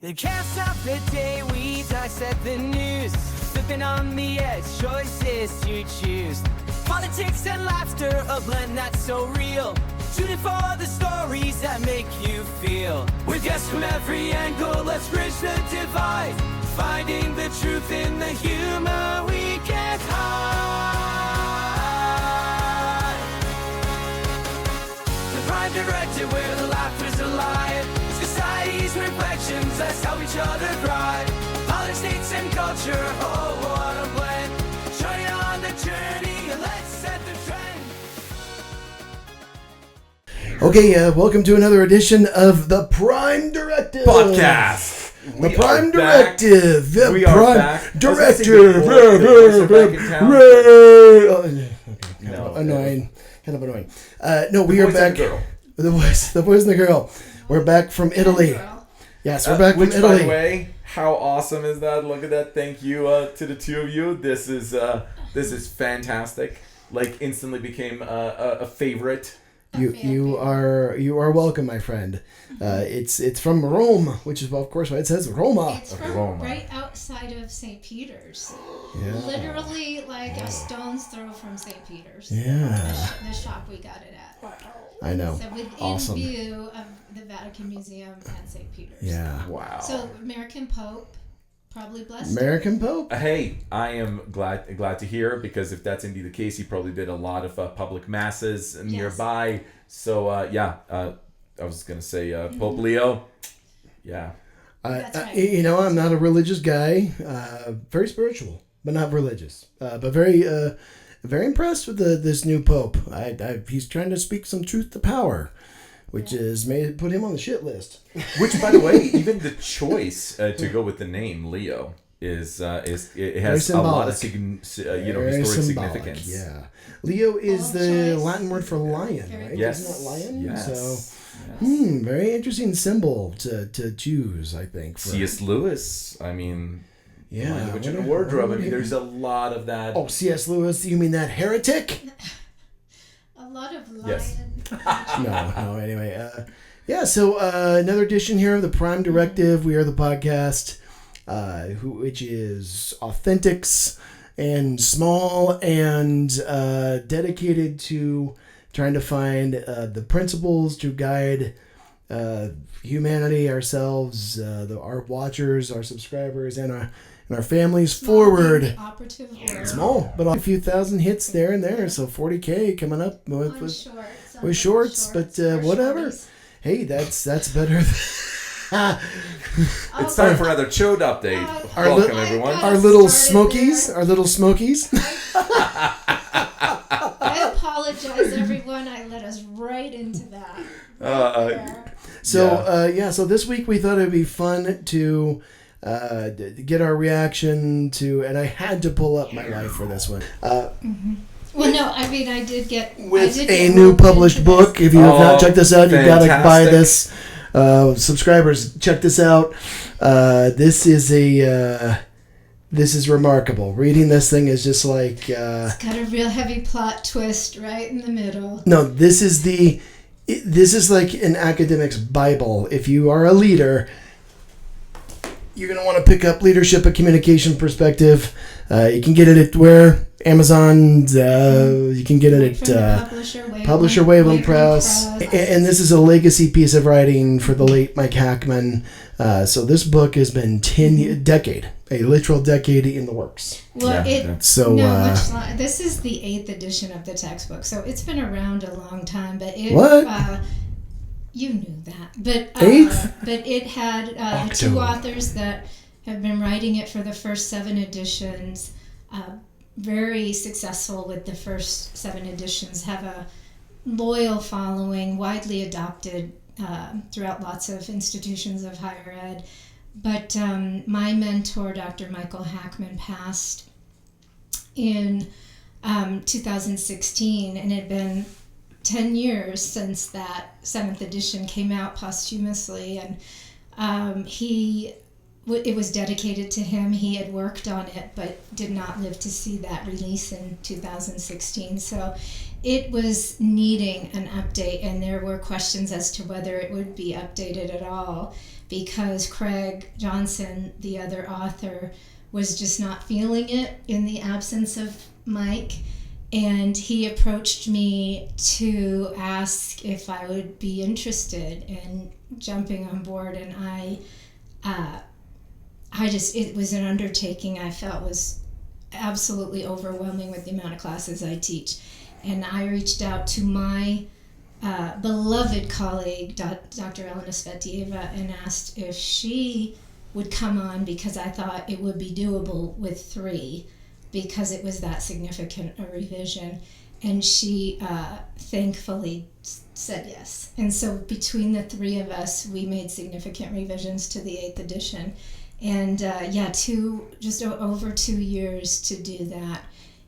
They can't stop the day we dissect the news. Flipping on the edge, choices to choose. Politics and laughter, a blend that's so real. Shooting for the stories that make you feel. With guests from every angle, let's bridge the divide. Finding the truth in the humor we can't hide. The Prime Directive, where the laughter's alive. Society's reflections, let's help each other thrive. Politics and culture, oh what a blend. Join you on the journey, let's set the trend. Okay, welcome to another edition of the Prime Directive podcast. The Prime Directive. The We are Prime back. Directive. Annoying. Kind of annoying. No, we are back. The boys and the girl. We're back from Italy. Yes, we're back from Italy. By the way, how awesome is that? Look at that. Thank you to the two of you. This is fantastic. Like instantly became a favorite. You are welcome, my friend. It's from Rome, which is of course why it says Roma. It's from right outside of St. Peter's. Yeah. Literally like a stone's throw from St. Peter's. Yeah. The shop we got it at. I know. So within Awesome. view of the Vatican Museum and St. Peter's. Yeah. Wow. So American Pope probably blessed. American Pope. Hey, I am glad to hear, because if that's indeed the case, he probably did a lot of public masses nearby. So I was gonna say Pope Leo. Yeah. That's right. I'm not a religious guy. Very spiritual, but not religious. But very impressed with this new pope. He's trying to speak some truth to power, which is put him on the shit list. Which, by the way, even the choice to go with the name Leo it has a lot of historic significance. Yeah, Leo is the Latin word for lion, right? Yes. Isn't that lion? Yes. So, very interesting symbol to choose, I think. C.S. Lewis. I mean. Yeah, language in the wardrobe. I mean, there's a lot of that. Oh, C.S. Lewis? You mean that heretic? A lot of lion. Yes. No. Anyway, So another edition here of the Prime Directive. We are the podcast, which is authentics and small and dedicated to trying to find the principles to guide humanity, ourselves, our watchers, our subscribers, and our families forward. Operative word. Small, but a few thousand hits there and there. So 40K coming up with shorts, but whatever. Shorties. Hey, that's better. It's time for another Chode update. Welcome, everyone. Our little Smokies. I apologize, everyone. I let us right into that. So this week we thought it'd be fun to get our reaction to, and I had to pull up my life for this one. Well, no, I mean, I did get a new published book. If you have not checked this out, you've got to buy this. Subscribers, check this out. This is remarkable. Reading this thing is just like it's got a real heavy plot twist right in the middle. No, this is like an academic's Bible. If you are a leader, you're going to want to pick up Leadership, a Communication Perspective. You can get it at where? Amazon. You can get it at Publisher Waveland Press. And this is a legacy piece of writing for the late Mike Hackman. So this book has been a literal decade in the works. Well, this is the 8th edition of the textbook, so it's been around a long time. But you knew that, but 8th? But it had the two authors that have been writing it for the first 7 editions. Very successful with the first 7 editions. Have a loyal following, widely adopted throughout lots of institutions of higher ed. But my mentor, Dr. Michael Hackman, passed in 2016, and it had been 10 years since that 7th edition came out posthumously, and it was dedicated to him. He had worked on it, but did not live to see that release in 2016. So it was needing an update, and there were questions as to whether it would be updated at all, because Craig Johnson, the other author, was just not feeling it in the absence of Mike. And he approached me to ask if I would be interested in jumping on board, and it was an undertaking I felt was absolutely overwhelming with the amount of classes I teach. And I reached out to my beloved colleague, Dr. Elena Svetieva, and asked if she would come on, because I thought it would be doable with 3, because it was that significant a revision. And she thankfully said yes. And so between the 3 of us, we made significant revisions to the 8th edition. And just over 2 years to do that.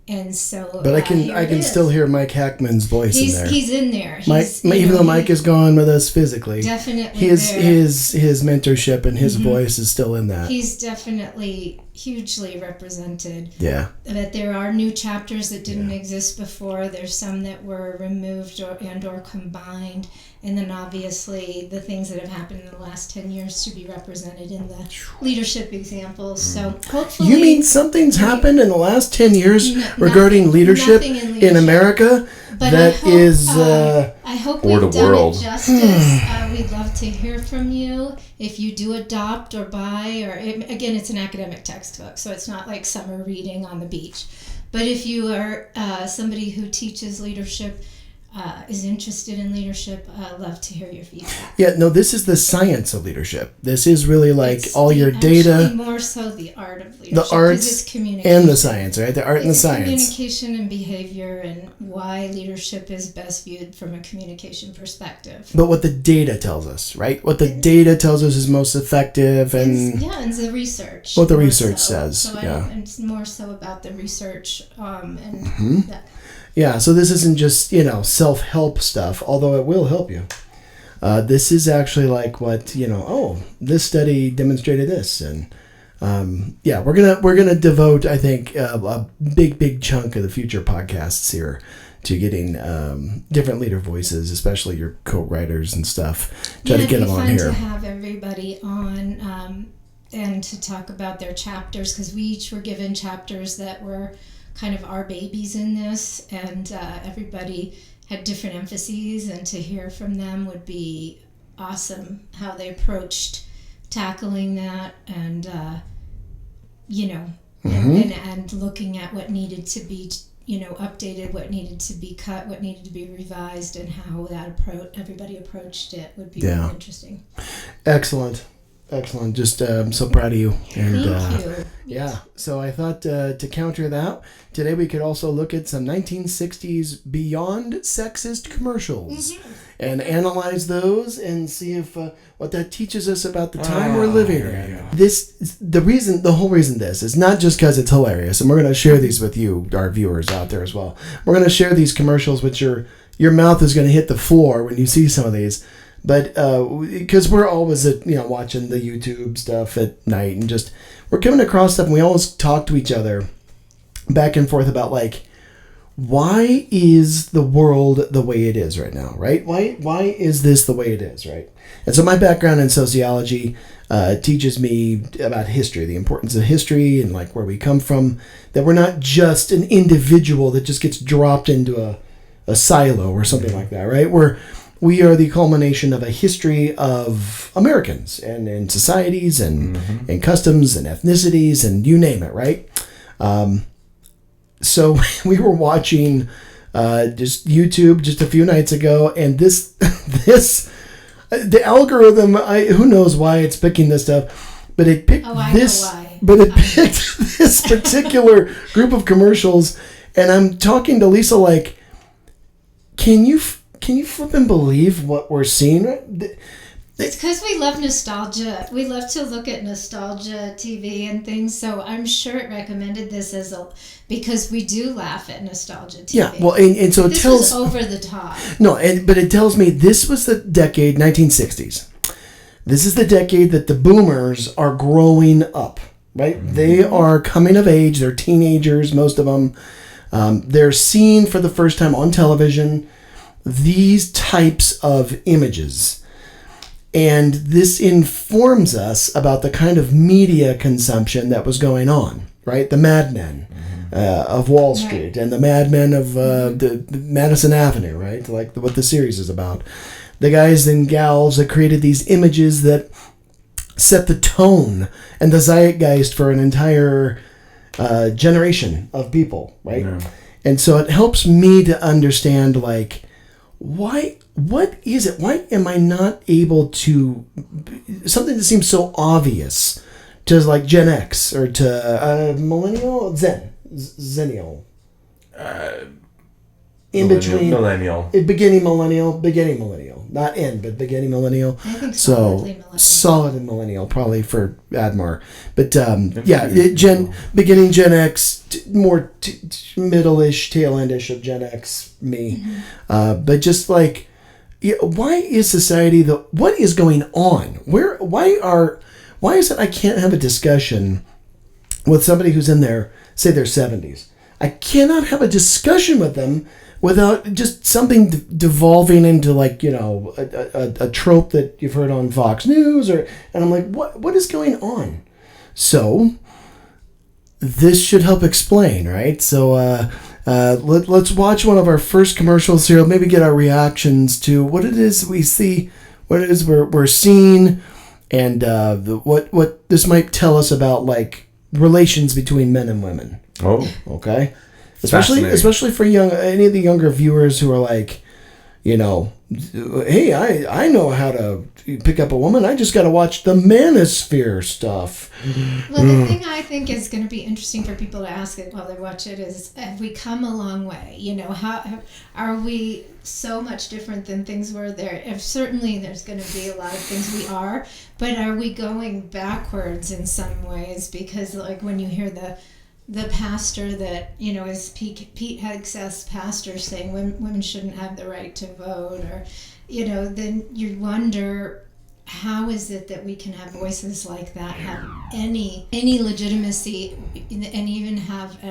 And so, but I can still hear Mike Hackman's voice in there. He's in there. Even though Mike is gone with us physically, definitely his mentorship and his voice is still in that. He's definitely hugely represented. Yeah. That there are new chapters that didn't exist before. There's some that were removed or combined, and then obviously the things that have happened in the last 10 years to be represented in the leadership examples. So hopefully, you mean something's happened in the last 10 years regarding leadership in America? But I hope we've done it justice. We'd love to hear from you. If you do adopt or buy, again, it's an academic textbook, so it's not like summer reading on the beach. But if you are somebody who teaches leadership, is interested in leadership, love to hear your feedback. Yeah, no, this is the science of leadership. This is really like all your data. More so the art of leadership. The arts and the science, right? The art and the science. Communication and behavior, and why leadership is best viewed from a communication perspective. But what the data tells us, right? What the data tells us is most effective, and and the research. What the research says. So it's more so about the research Mm-hmm. that. Yeah, so this isn't just, self-help stuff, although it will help you. This is actually like what, this study demonstrated this. And we're gonna devote, I think, a big chunk of the future podcasts here to getting different leader voices, especially your co-writers and stuff. Try to get them on here. It's fun to have everybody on and to talk about their chapters, because we each were given chapters that were kind of our babies in this, and everybody had different emphases, and to hear from them would be awesome, how they approached tackling that, and and looking at what needed to be updated, what needed to be cut, what needed to be revised, and how that everybody approached it would be really interesting. Excellent. Just so proud of you. And Thank you. Yeah, so I thought to counter that, today we could also look at some 1960s beyond sexist commercials and analyze those and see if what that teaches us about the time we're living in. The whole reason this is not just because it's hilarious, and we're going to share these with you, our viewers out there as well. We're going to share these commercials, which your mouth is going to hit the floor when you see some of these. But because we're always watching the YouTube stuff at night, and just we're coming across stuff, and we always talk to each other back and forth about why is the world the way it is right now, right? Why is this the way it is, right? And so my background in sociology teaches me about history, the importance of history, and where we come from. That we're not just an individual that just gets dropped into a silo or something like that, right? We are the culmination of a history of Americans and societies and customs and ethnicities and you name it, right? So we were watching just YouTube just a few nights ago, and the algorithm, who knows why it's picking this stuff, but it picked picked this particular group of commercials, and I'm talking to Lisa can you flippin' believe what we're seeing? It's because we love nostalgia. We love to look at nostalgia TV and things. So I'm sure it recommended this because we do laugh at nostalgia TV. Yeah, well, and so this was over the top. No, but it tells me this was the decade 1960s. This is the decade that the boomers are growing up, right? Mm-hmm. They are coming of age. They're teenagers, most of them. They're seen for the first time on television, these types of images. And this informs us about the kind of media consumption that was going on, right? The Mad Men of Wall Street and the Mad Men of the Madison Avenue, right? Like what the series is about. The guys and gals that created these images that set the tone and the zeitgeist for an entire generation of people, right? Yeah. And so it helps me to understand, like, what is it? Why am I not able to, something that seems so obvious to like Gen X or to millennial, Zennial. In between millennial, beginning millennial, not end, but beginning millennial. I think solid and millennial, probably for Admar. But beginning Gen X, more middle-ish, tail-endish of Gen X, me. But just like, why is society what is going on? Why is it I can't have a discussion with somebody who's in their 70s? I cannot have a discussion with them without just something devolving into, like, a trope that you've heard on Fox News, and I'm like, what is going on? So this should help explain, right? So let's watch one of our first commercials here. Maybe get our reactions to what it is we see, what it is we're seeing, and what this might tell us about, like, relations between men and women. Oh, okay. Especially for any of the younger viewers who are like, hey, I know how to pick up a woman. I just got to watch the manosphere stuff. Well, the thing I think is going to be interesting for people to ask it while they watch it is, have we come a long way? How are we so much different than things were there? Certainly there's going to be a lot of things we are, but are we going backwards in some ways? Because, like, when you hear the pastor that, is Pete Hegseth's pastor saying women shouldn't have the right to vote, or, then you wonder, how is it that we can have voices like that have any legitimacy and even have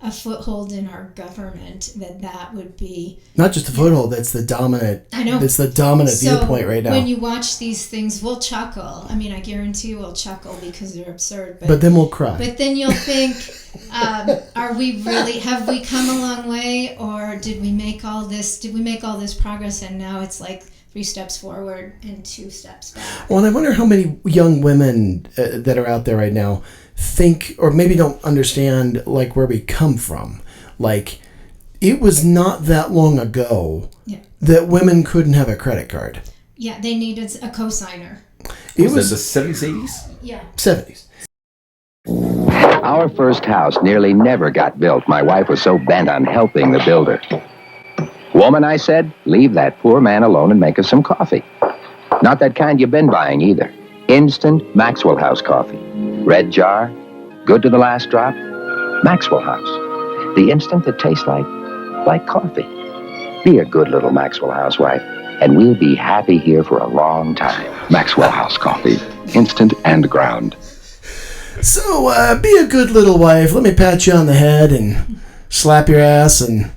a foothold in our government, that would be not just a foothold, that's the dominant. I know it's the dominant viewpoint right now. When you watch these things, we'll chuckle. I mean, I guarantee we'll chuckle because they're absurd. But then we'll cry. But then you'll think, have we come a long way, or did we make all this progress and now it's like 3 steps forward and 2 steps back? Well, and I wonder how many young women that are out there right now think, or maybe don't understand, like, where we come from. Like, it was not that long ago that women couldn't have a credit card. Yeah, they needed a cosigner. Was that the 70s, 80s? Yeah. 70s. Our first house nearly never got built. My wife was so bent on helping the builder. Woman, I said, leave that poor man alone and make us some coffee. Not that kind you've been buying either. Instant Maxwell House coffee. Red jar, good to the last drop. Maxwell House. The instant that tastes like coffee. Be a good little Maxwell housewife, and we'll be happy here for a long time. Maxwell House coffee. Instant and ground. So, be a good little wife. Let me pat you on the head and slap your ass, and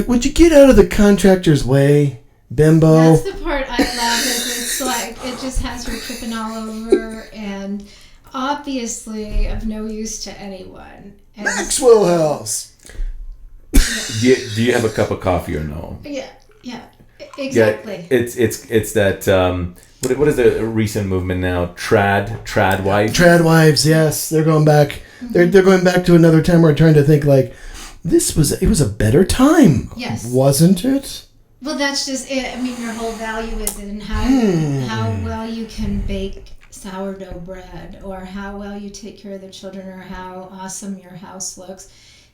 would you get out of the contractor's way, bimbo? That's the part I love, is it's like, it just has her tripping all over, and obviously of no use to anyone. And Maxwell House. Do you have a cup of coffee or no? Yeah, exactly. Yeah, it's that. What is the recent movement now? Trad wives. Trad wives, yes, they're going back. Mm-hmm. They're going back to another time where we're trying to think, like, it was a better time. Yes, wasn't it? Well, that's just it. I mean, your whole value is in how well you can bake sourdough bread, or how well you take care of the children, or how awesome your house looks.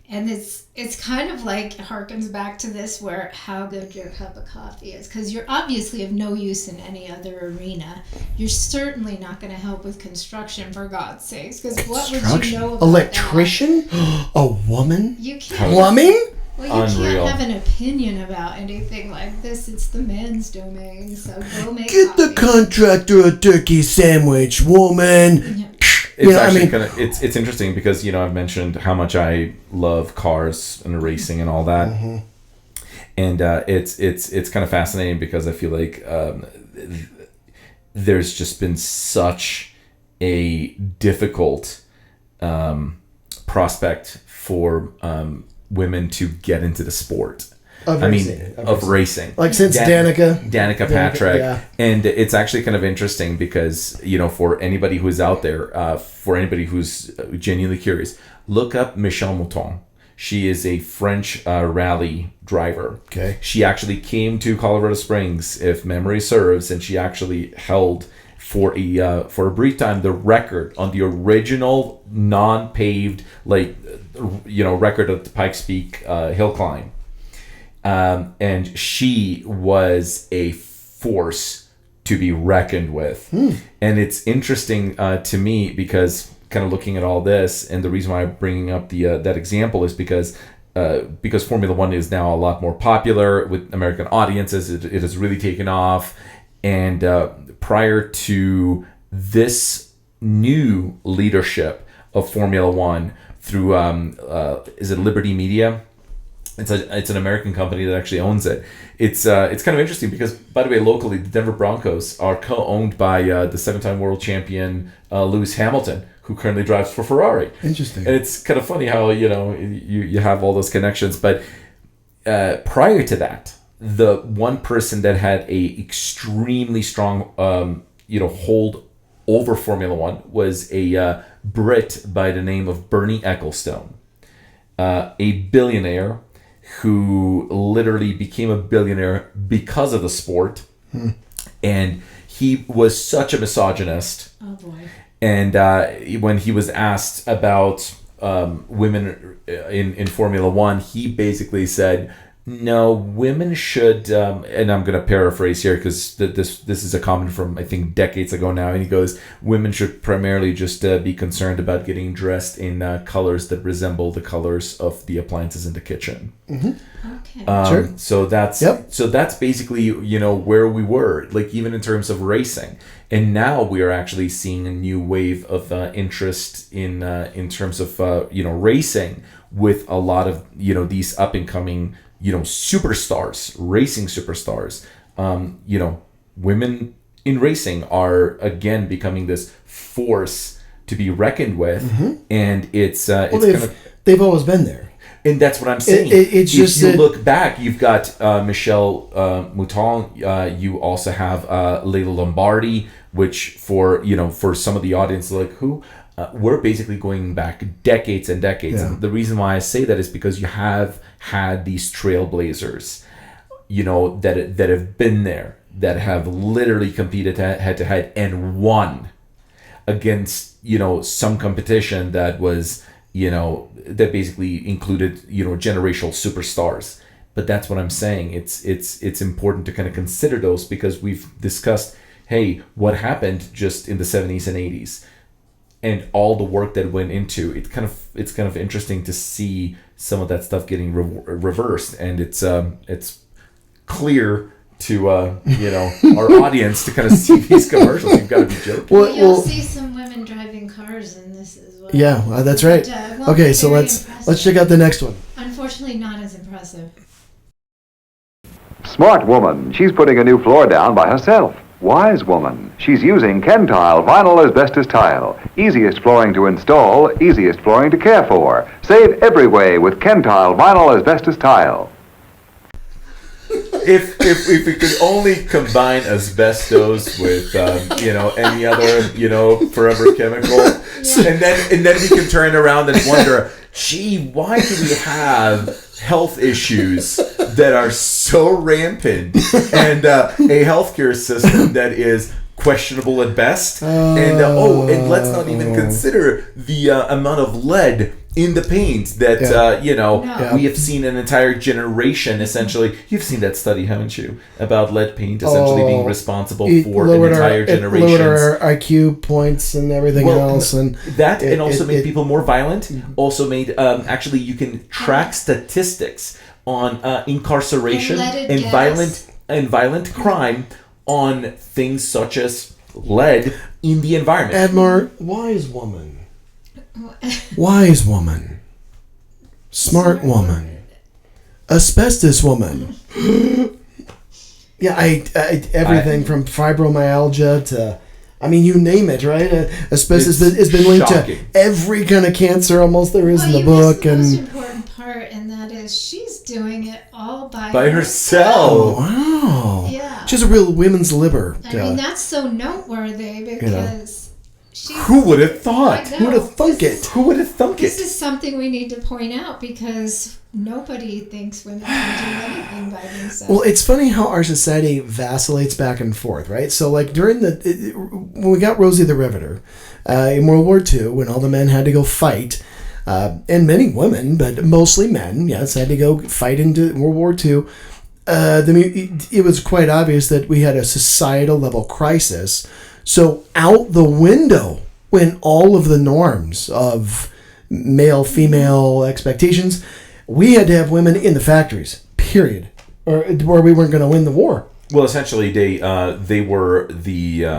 And it's kind of like, harkens back to this, where how good your cup of coffee is, because you're obviously of no use in any other arena. You're certainly not going to help with construction, for God's sakes, because what would you know about electrician? A woman? You can't. Plumbing? Well, you can't have an opinion about anything like this. It's the men's domain, so go make Get coffee. the contractor a turkey sandwich, woman. Yeah. It's actually it's interesting because I've mentioned how much I love cars and racing and all that, and it's kind of fascinating because I feel like there's just been such a difficult prospect for women to get into the sport. Of racing. Like since Danica Patrick. Yeah. And it's actually kind of interesting because, for anybody who's out there, for anybody who's genuinely curious, look up Michèle Mouton. She is a French rally driver. Okay. She actually came to Colorado Springs, if memory serves, and she actually held for a brief time the record on the original non-paved record of the Pikes Peak hill climb. And she was a force to be reckoned with. And it's interesting to me because kind of looking at all this, and the reason why I'm bringing up that example is because Formula One is now a lot more popular with American audiences. It has really taken off. And prior to this new leadership of Formula One through, is it Liberty Media? It's an American company that actually owns it. It's kind of interesting because, by the way, locally, the Denver Broncos are co-owned by the 7-time world champion Lewis Hamilton, who currently drives for Ferrari. Interesting. And it's kind of funny how you have all those connections. But prior to that, the one person that had a extremely strong hold over Formula One was a Brit by the name of Bernie Ecclestone, a billionaire who literally became a billionaire because of the sport. And he was such a misogynist. Oh boy. And when he was asked about women in Formula One, he basically said, no, women should, and I'm going to paraphrase here because this is a comment from, I think, decades ago now. And he goes, women should primarily just be concerned about getting dressed in colors that resemble the colors of the appliances in the kitchen. Okay. Sure. So that's basically, where we were, like even in terms of racing. And now we are actually seeing a new wave of interest in terms of, racing with a lot of, these up and coming superstars, racing superstars. Women in racing are again becoming this force to be reckoned with, and they've always been there. And that's what I'm saying. It's just if you look back, you've got Michèle Mouton. You also have Layla Lombardi, which for some of the audience, like who. We're basically going back decades and decades. Yeah. And the reason why I say that is because you have had these trailblazers, that have been there, that have literally competed head to head and won against, some competition that was, that basically included, generational superstars. But that's what I'm saying. It's important to kind of consider those because we've discussed, hey, what happened just in the 70s and 80s. And all the work that went into it, it's kind of interesting to see some of that stuff getting reversed, and it's clear to our audience to kind of see these commercials. You've got to be joking. Well, you'll see some women driving cars in this as well. Yeah, that's right. Okay, so let's check out the next one. Unfortunately, not as impressive. Smart woman. She's putting a new floor down by herself. Wise woman. She's using Kentile vinyl asbestos tile. Easiest flooring to install, easiest flooring to care for. Save every way with Kentile vinyl asbestos tile. If we could only combine asbestos with any other forever chemical, and then we can turn around and wonder, gee, why do we have health issues that are so rampant and a healthcare system that is questionable at best, and let's not even consider the amount of lead in the paint that we have seen an entire generation essentially. You've seen that study, haven't you, about lead paint essentially being responsible for an entire generation. It lowered our IQ points and everything else, and that also made people more violent. Also made actually you can track statistics on incarceration and violent crime on things such as led in the environment. Admar, wise woman. Wise woman. Smart woman. Asbestos woman. Yeah, I everything from fibromyalgia to, I mean, you name it, right? Asbestos has been linked shocking. to every kind of cancer almost there is in the you book. missed the most And important part, and that is she's doing it all by herself. wow. Yeah. She has a real women's liver. I mean, that's so noteworthy because she's... Who would have thought? I know. Who would have thunk it? Who would have thunk This it? is something we need to point out because nobody thinks women can do anything by themselves. Well, it's funny how our society vacillates back and forth, right? So, like when we got Rosie the Riveter in World War II, when all the men had to go fight, and many women, but mostly men, yes, had to go fight into World War II. It was quite obvious that we had a societal level crisis. So out the window went all of the norms of male female expectations. We had to have women in the factories, period, or we weren't going to win the war. Well, essentially, they were the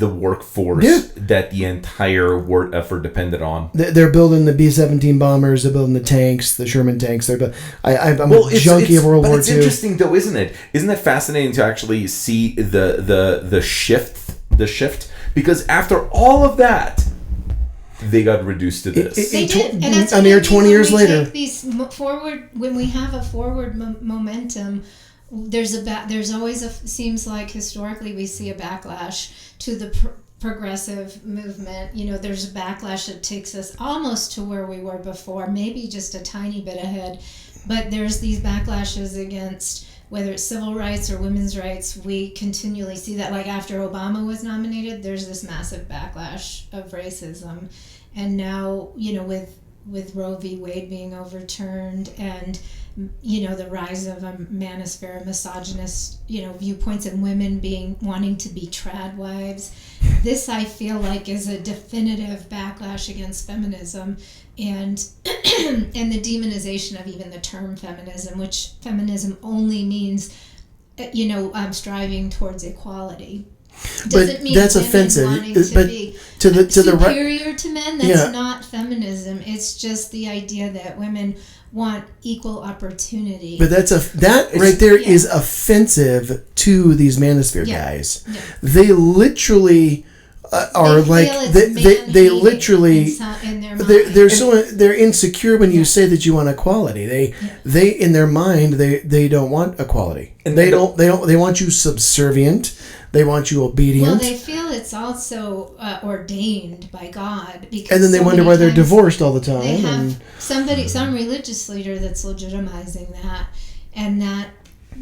workforce that the entire war effort depended on. They're building the B-17 bombers. They're building the tanks, the Sherman tanks. I'm a junkie of World War II. It's interesting, though, isn't it? Isn't that fascinating to actually see the shift? Because after all of that, they got reduced to this. They did, and that's a what mere I mean 20 years when we later. take these forward, when we have a forward momentum, there's always seems like historically we see a backlash to the progressive movement. You know, there's a backlash that takes us almost to where we were before, maybe just a tiny bit ahead. But there's these backlashes against whether it's civil rights or women's rights. We continually see that. Like after Obama was nominated, there's this massive backlash of racism. And now, you know, with Roe v. Wade being overturned and, you know, the rise of a manosphere, misogynist, you know, viewpoints and women wanting to be trad wives. This, I feel like, is a definitive backlash against feminism and and the demonization of even the term feminism, which feminism only means, you know, striving towards equality. But that's offensive. But to the right, superior to men, that's not feminism. It's just the idea that women want equal opportunity. But that right there is offensive to these manosphere guys. Yeah. They literally are they literally they're insecure when you say that you want equality. They in their mind they don't want equality. And they want you subservient. They want you obedient. Well, they feel it's also ordained by God. Because and then they wonder why they're divorced all the time. They have some religious leader that's legitimizing that, and that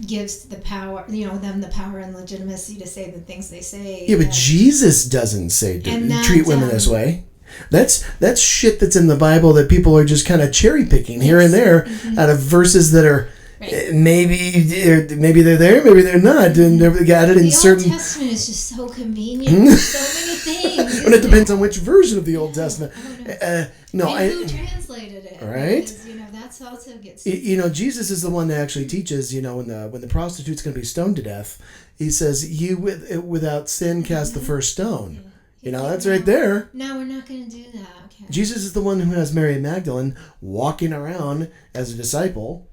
gives the power, you know, them the power and legitimacy to say the things they say. Yeah, but Jesus doesn't say treat women this way. That's shit that's in the Bible that people are just kind of cherry picking here and there out of verses that are. Right. Maybe they're there, maybe they're not, and they've got it in certain. The Old Testament is just so convenient. There's so many things. And it depends on which version of the Old Testament. And who translated it? Right. Because, you know, that's also gets. You know, Jesus is the one that actually teaches. You know, when the prostitute's going to be stoned to death, he says, "You without sin cast the first stone." Yeah. You know, that's right there. No, we're not going to do that. Okay. Jesus is the one who has Mary Magdalene walking around as a disciple.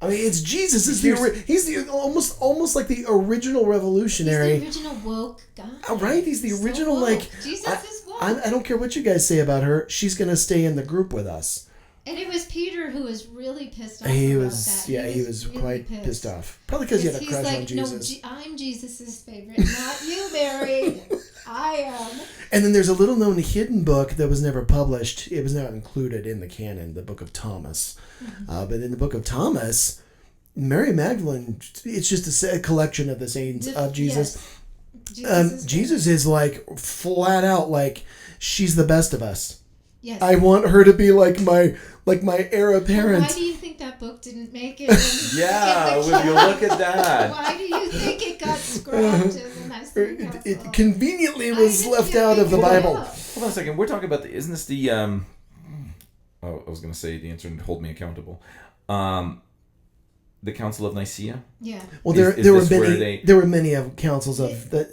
I mean, it's Jesus. He's the almost like the original revolutionary. He's the original woke guy. Right? He's the original woke. Jesus is woke. I don't care what you guys say about her. She's gonna stay in the group with us. And it was Peter who was really pissed off. He about was. that. Yeah, he was really quite pissed off. Probably because he had a crush on Jesus. No, I'm Jesus's favorite, not you, Mary. I am. And then there's a little known hidden book that was never published. It was not included in the canon, the Book of Thomas. But in the Book of Thomas, Mary Magdalene, it's just a collection of the sayings of Jesus. Yes. Jesus is like flat out like, she's the best of us. Yes. I want her to be like my heir apparent. Why do you think that book didn't make it? Yeah, when you look at that. Why do you think it got scrubbed in the nice it conveniently was left out of the Bible. Hold on a second. We're talking about isn't this the I was going to say the answer and hold me accountable. the Council of Nicaea? Yeah. Well, Is there were this where many. There were many of councils of the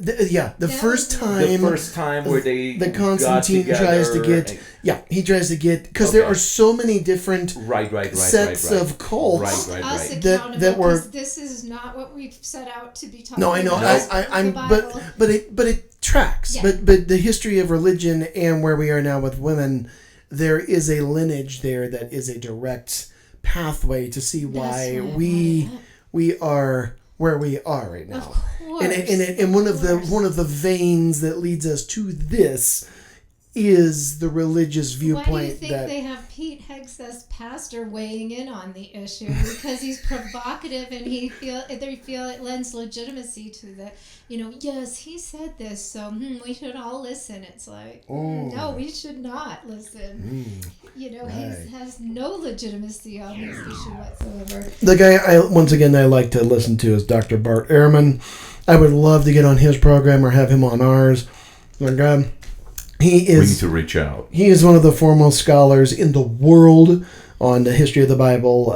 That first was time. The first time where they the Constantine got tries to together get. Yeah, he tries to get because there Okay. are so many different right, sets right. of cults. Right, Us right. accountable, That were- 'cause this is not what we've set out to be talking No, I know. about. I'm The Bible. but it tracks. Yeah. But the history of religion and where we are now with women, there is a lineage there that is a direct pathway to see why That's why I we brought it up. we are where we are right now. Of course. And one of the veins that leads us to this is the religious viewpoint. Why do you think that they have Pete Hegseth's pastor weighing in on the issue? Because he's provocative and they feel it lends legitimacy to the, yes, he said this, so we should all listen. It's like, no, we should not listen. He has no legitimacy on this issue whatsoever. the guy I like to listen to is Dr. Bart Ehrman. I would love to get on his program or have him on ours. Like, We need to reach out. He is one of the foremost scholars in the world on the history of the Bible.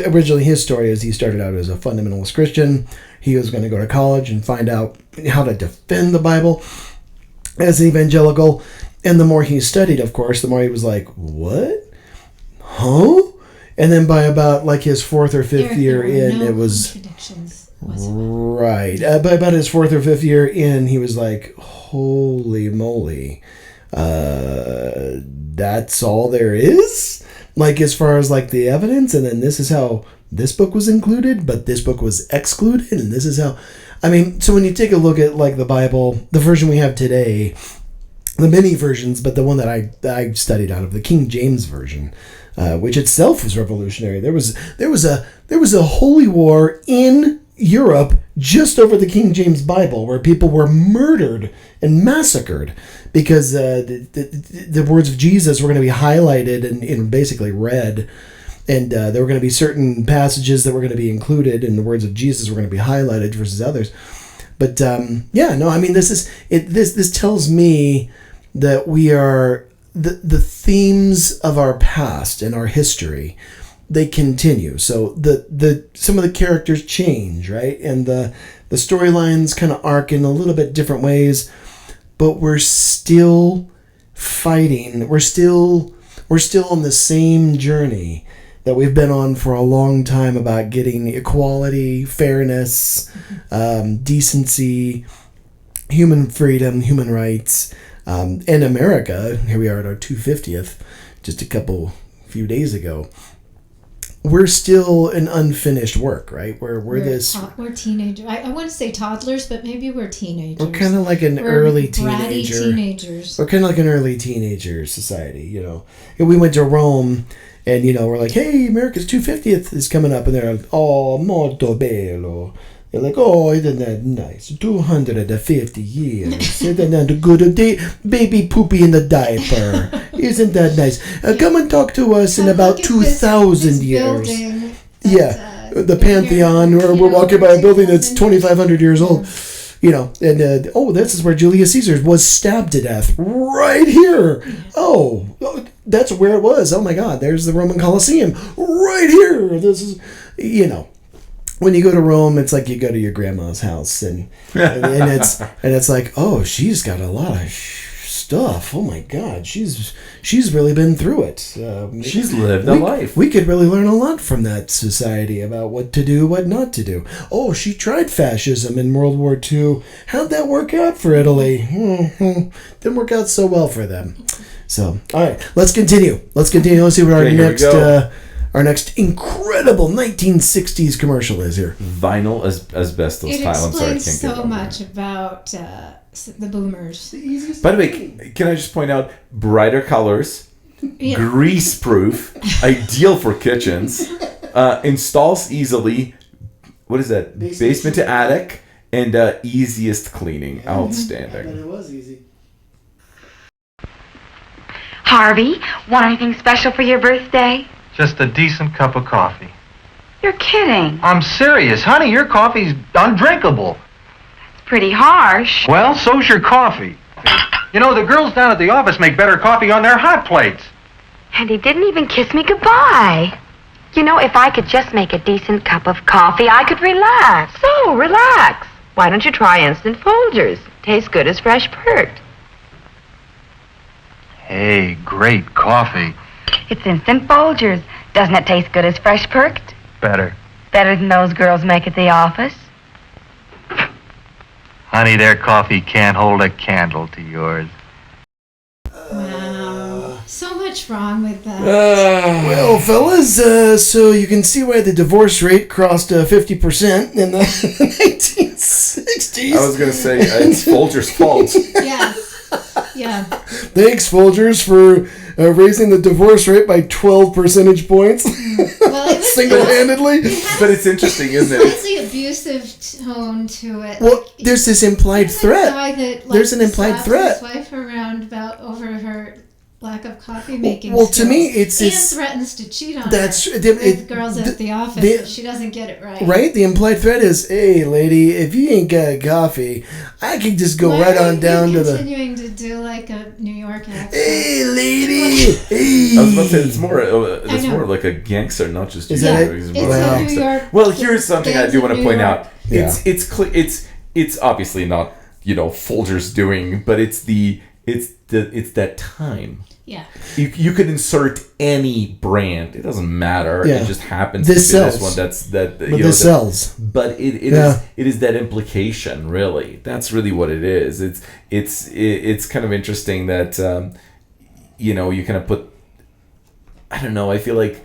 Originally, his story is he started out as a fundamentalist Christian. He was going to go to college and find out how to defend the Bible as an evangelical. And the more he studied, of course, the more he was like, what? Huh? And then by about like his fourth or fifth year in, it was... Right. By about his fourth or fifth year in, he was like, holy moly. That's all there is? Like, as far as like the evidence, and then this is how this book was included, but this book was excluded, and this is how... I mean, so when you take a look at like the Bible, the version we have today, the many versions, but the one that I studied out of, the King James version, which itself was revolutionary. There was a holy war in Europe just over the King James Bible, where people were murdered and massacred because the words of Jesus were going to be highlighted and basically read, and there were going to be certain passages that were going to be included, and the words of Jesus were going to be highlighted versus others. But this tells me that we are the themes of our past and our history. They continue. So the some of the characters change, right? And the storylines kind of arc in a little bit different ways, but we're still fighting. We're still on the same journey that we've been on for a long time about getting equality, fairness, decency, human freedom, human rights. In America, here we are at our 250th, just a few days ago. We're still an unfinished work, right? We're teenagers. I want to say toddlers, but maybe we're teenagers. We're kind of like an early teenager. Teenagers. We're kind of like an early teenager society, And we went to Rome, and we're like, hey, America's 250th is coming up, and they're like, oh, molto bello. They're like, oh, isn't that nice? 250 years. Isn't that a good day? Baby poopy in the diaper. Isn't that nice? Come and talk to us in about 2,000 years. The Pantheon, or we're walking by a building that's 2,500 years old. This is where Julius Caesar was stabbed to death. Right here. Oh, that's where it was. Oh my God, there's the Roman Colosseum. Right here. This is, when you go to Rome, it's like you go to your grandma's house, and it's like, oh, she's got a lot of stuff. Oh my God, she's really been through it. She's lived a life. We could really learn a lot from that society about what to do, what not to do. Oh, she tried fascism in World War II. How'd that work out for Italy? Didn't work out so well for them. So, all right, let's continue. Let's see what our next incredible 1960s commercial is here. Vinyl asbestos it tile. I'm sorry, I can't explains get so it much about the boomers. By the way, can I just point out brighter colors, grease-proof, ideal for kitchens, installs easily. What is that? Basement to attic, and easiest cleaning. Outstanding. It was easy. Harvey, want anything special for your birthday? Just a decent cup of coffee. You're kidding. I'm serious. Honey, your coffee's undrinkable. It's pretty harsh. Well, so's your coffee. The girls down at the office make better coffee on their hot plates. And he didn't even kiss me goodbye. You know, if I could just make a decent cup of coffee, I could relax. So, relax. Why don't you try Instant Folgers? Tastes good as fresh perked. Hey, great coffee. It's Instant Folgers. Doesn't it taste good as fresh perked? Better. Better than those girls make at the office? Honey, their coffee can't hold a candle to yours. Wow. So much wrong with that. Well, fellas, so you can see why the divorce rate crossed 50% in the 1960s. I was going to say, it's Folger's fault. Yes. Yeah. Thanks, Folgers, for raising the divorce rate by 12 percentage points Well, it was single-handedly. But it's interesting, isn't it? slightly abusive tone to it. Well, there's this implied There's a threat. guy that, There's an implied slaps threat. His wife around about over her lack of coffee making. Well, to me, skills, it's and threatens to cheat on that's her it, with girls at the office if she doesn't get it right. right. The implied threat is, "Hey, lady, if you ain't got coffee, I can just go Why right are on you down to the." continuing to do like a New York accent. Hey, lady. Hey. I was about to say, it's more I know. of like a gangster, not just Is New that York. it? It's It's more like a a New gangster. York. Well, here's something I gangs do of want to New point York. out. It's obviously not, Folger's doing, but it's that time. Yeah. You could insert any brand. It doesn't matter. Yeah. It just happens This to be sells. this one. But this sells. But it Yeah. is that implication, really. That's really what it is. It's kind of interesting that you kind of put. I don't know. I feel like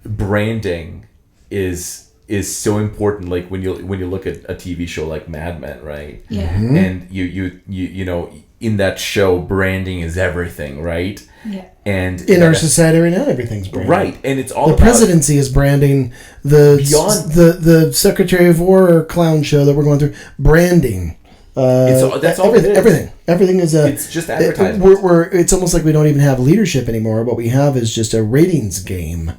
branding is so important. Like when you look at a TV show like Mad Men, right? Yeah. Mm-hmm. And you know, in that show, branding is everything, right? Yeah. And In our society right now, everything's branded. right, and it's all The about presidency is branding. The Beyond- the Secretary of War clown show that we're going through, branding. That's all it is. Everything is a. It's just advertising. It's almost like we don't even have leadership anymore. What we have is just a ratings game,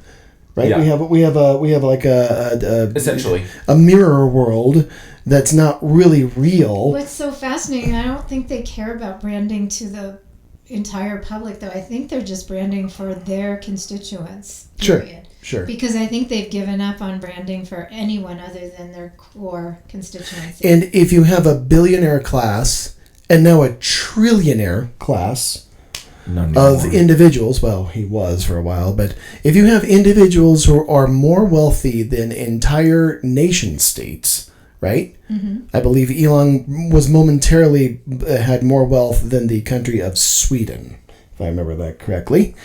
right? Yeah. We have like a Essentially. a mirror world that's not really real. What's so fascinating, I don't think they care about branding to the entire public, though. I think they're just branding for their constituents. Sure. Period. Sure. Because I think they've given up on branding for anyone other than their core constituency. And if you have a billionaire class and now a trillionaire class None of anymore. individuals, well, he was for a while, but if you have individuals who are more wealthy than entire nation states, right? Mm-hmm. I believe Elon was momentarily had more wealth than the country of Sweden, if I remember that correctly.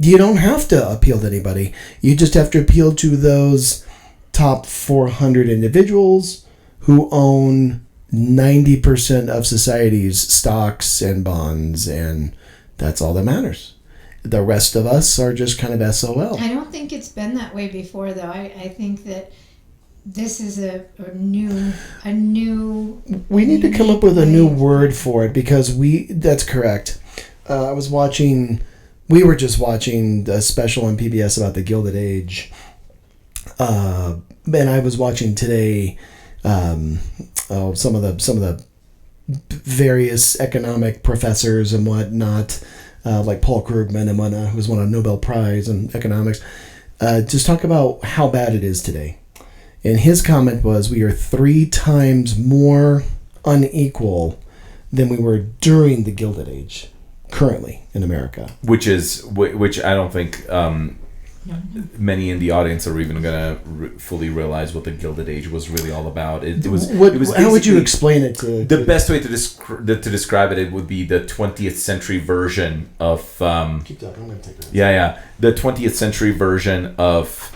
You don't have to appeal to anybody. You just have to appeal to those top 400 individuals who own 90% of society's stocks and bonds, and that's all that matters. The rest of us are just kind of SOL. I don't think it's been that way before, though. I think that this is a new. We need to come up with a new word for it because that's correct. We were just watching a special on PBS about the Gilded Age. And I was watching today some of the various economic professors and whatnot, like Paul Krugman and whatnot, who's won a Nobel Prize in economics, just talk about how bad it is today. And his comment was, we are 3 times more unequal than we were during the Gilded Age, currently in America. which I don't think many in the audience are even gonna fully realize what the Gilded Age was really all about. It was How would you basically- explain it to The best way to describe it would be the 20th century version of Keep talking, I'm gonna take it. the 20th century version of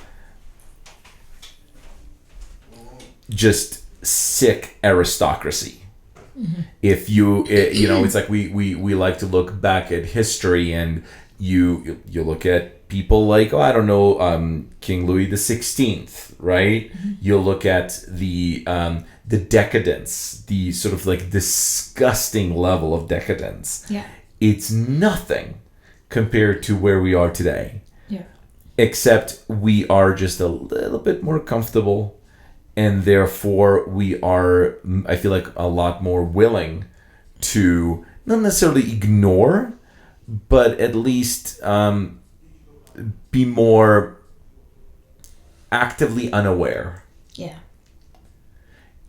just sick aristocracy. If it's like we like to look back at history, and you look at people like King Louis the 16th, right? You look at the decadence, the sort of like disgusting level of decadence. Yeah. It's nothing compared to where we are today, Yeah. except we are just a little bit more comfortable. And therefore, we are, I feel like, a lot more willing to not necessarily ignore, but at least be more actively unaware. Yeah.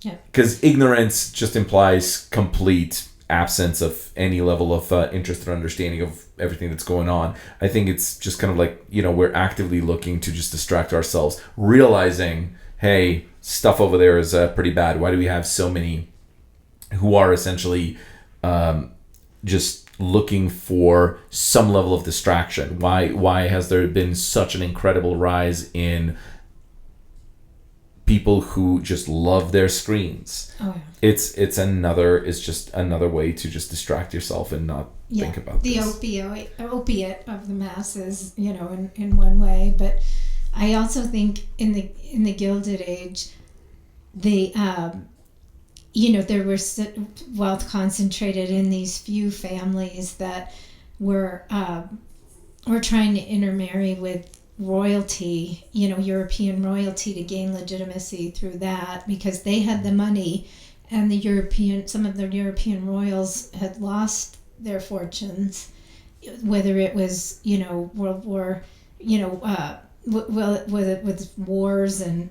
Yeah. Because ignorance just implies complete absence of any level of interest or understanding of everything that's going on. I think it's just kind of like, we're actively looking to just distract ourselves, realizing, hey, stuff over there is pretty bad. Why do we have so many who are essentially just looking for some level of distraction? Why has there been such an incredible rise in people who just love their screens? Oh, yeah. It's just another way to just distract yourself and not think about the this. opiate of the masses, in one way. But I also think in the Gilded Age, there was wealth concentrated in these few families that were trying to intermarry with royalty, European royalty, to gain legitimacy through that, because they had the money, and some of the European royals had lost their fortunes, whether it was World War, with wars and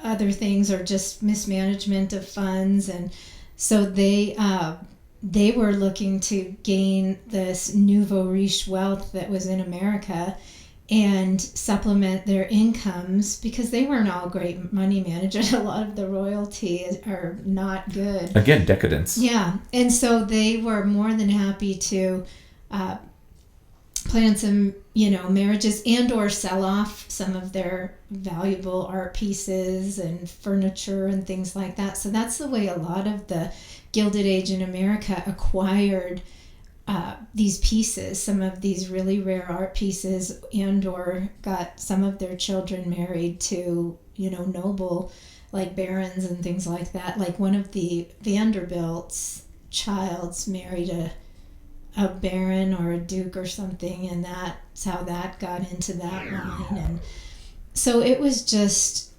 other things, or just mismanagement of funds, and so they were looking to gain this nouveau riche wealth that was in America and supplement their incomes, because they weren't all great money managers. A lot of the royalty are not good. Again, decadence. Yeah, and so they were more than happy to plan some, marriages and or sell off some of their valuable art pieces and furniture and things like that. So that's the way a lot of the Gilded Age in America acquired these pieces, some of these really rare art pieces, and or got some of their children married to, noble, like barons and things like that. Like one of the Vanderbilt's childs married a baron or a duke or something, and that's how that got into that line. And so it was just,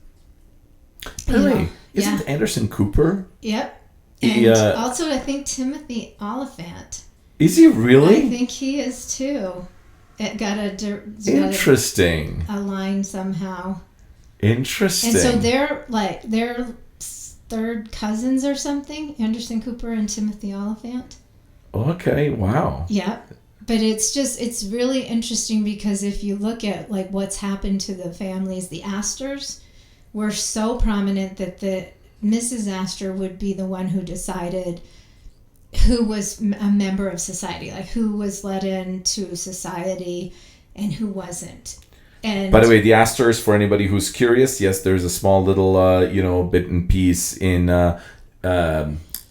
Really? Isn't Anderson Cooper? Yep. And also I think Timothy Oliphant. Is he really? I think he is too. It got Interesting. a line somehow. Interesting. And so they're third cousins or something, Anderson Cooper and Timothy Oliphant. Okay, wow. Yeah. But it's really interesting, because if you look at like what's happened to the families, the Astors were so prominent that the Mrs. Astor would be the one who decided who was a member of society, like who was let into society and who wasn't. And by the way, the Astors, for anybody who's curious, yes, there's a small little bit and piece in the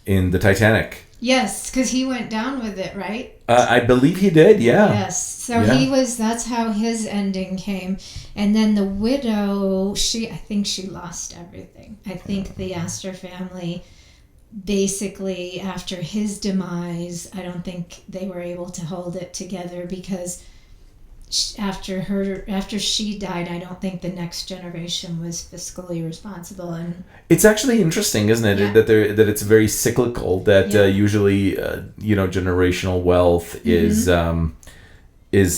Titanic. Yes, because he went down with it, right? I believe he did, yeah. Yes, so that's how his ending came. And then the widow, I think she lost everything. I think the Astor family, basically after his demise, I don't think they were able to hold it together, because after she died, I don't think the next generation was fiscally responsible. And it's actually interesting, isn't it, that it's very cyclical. That usually, generational wealth is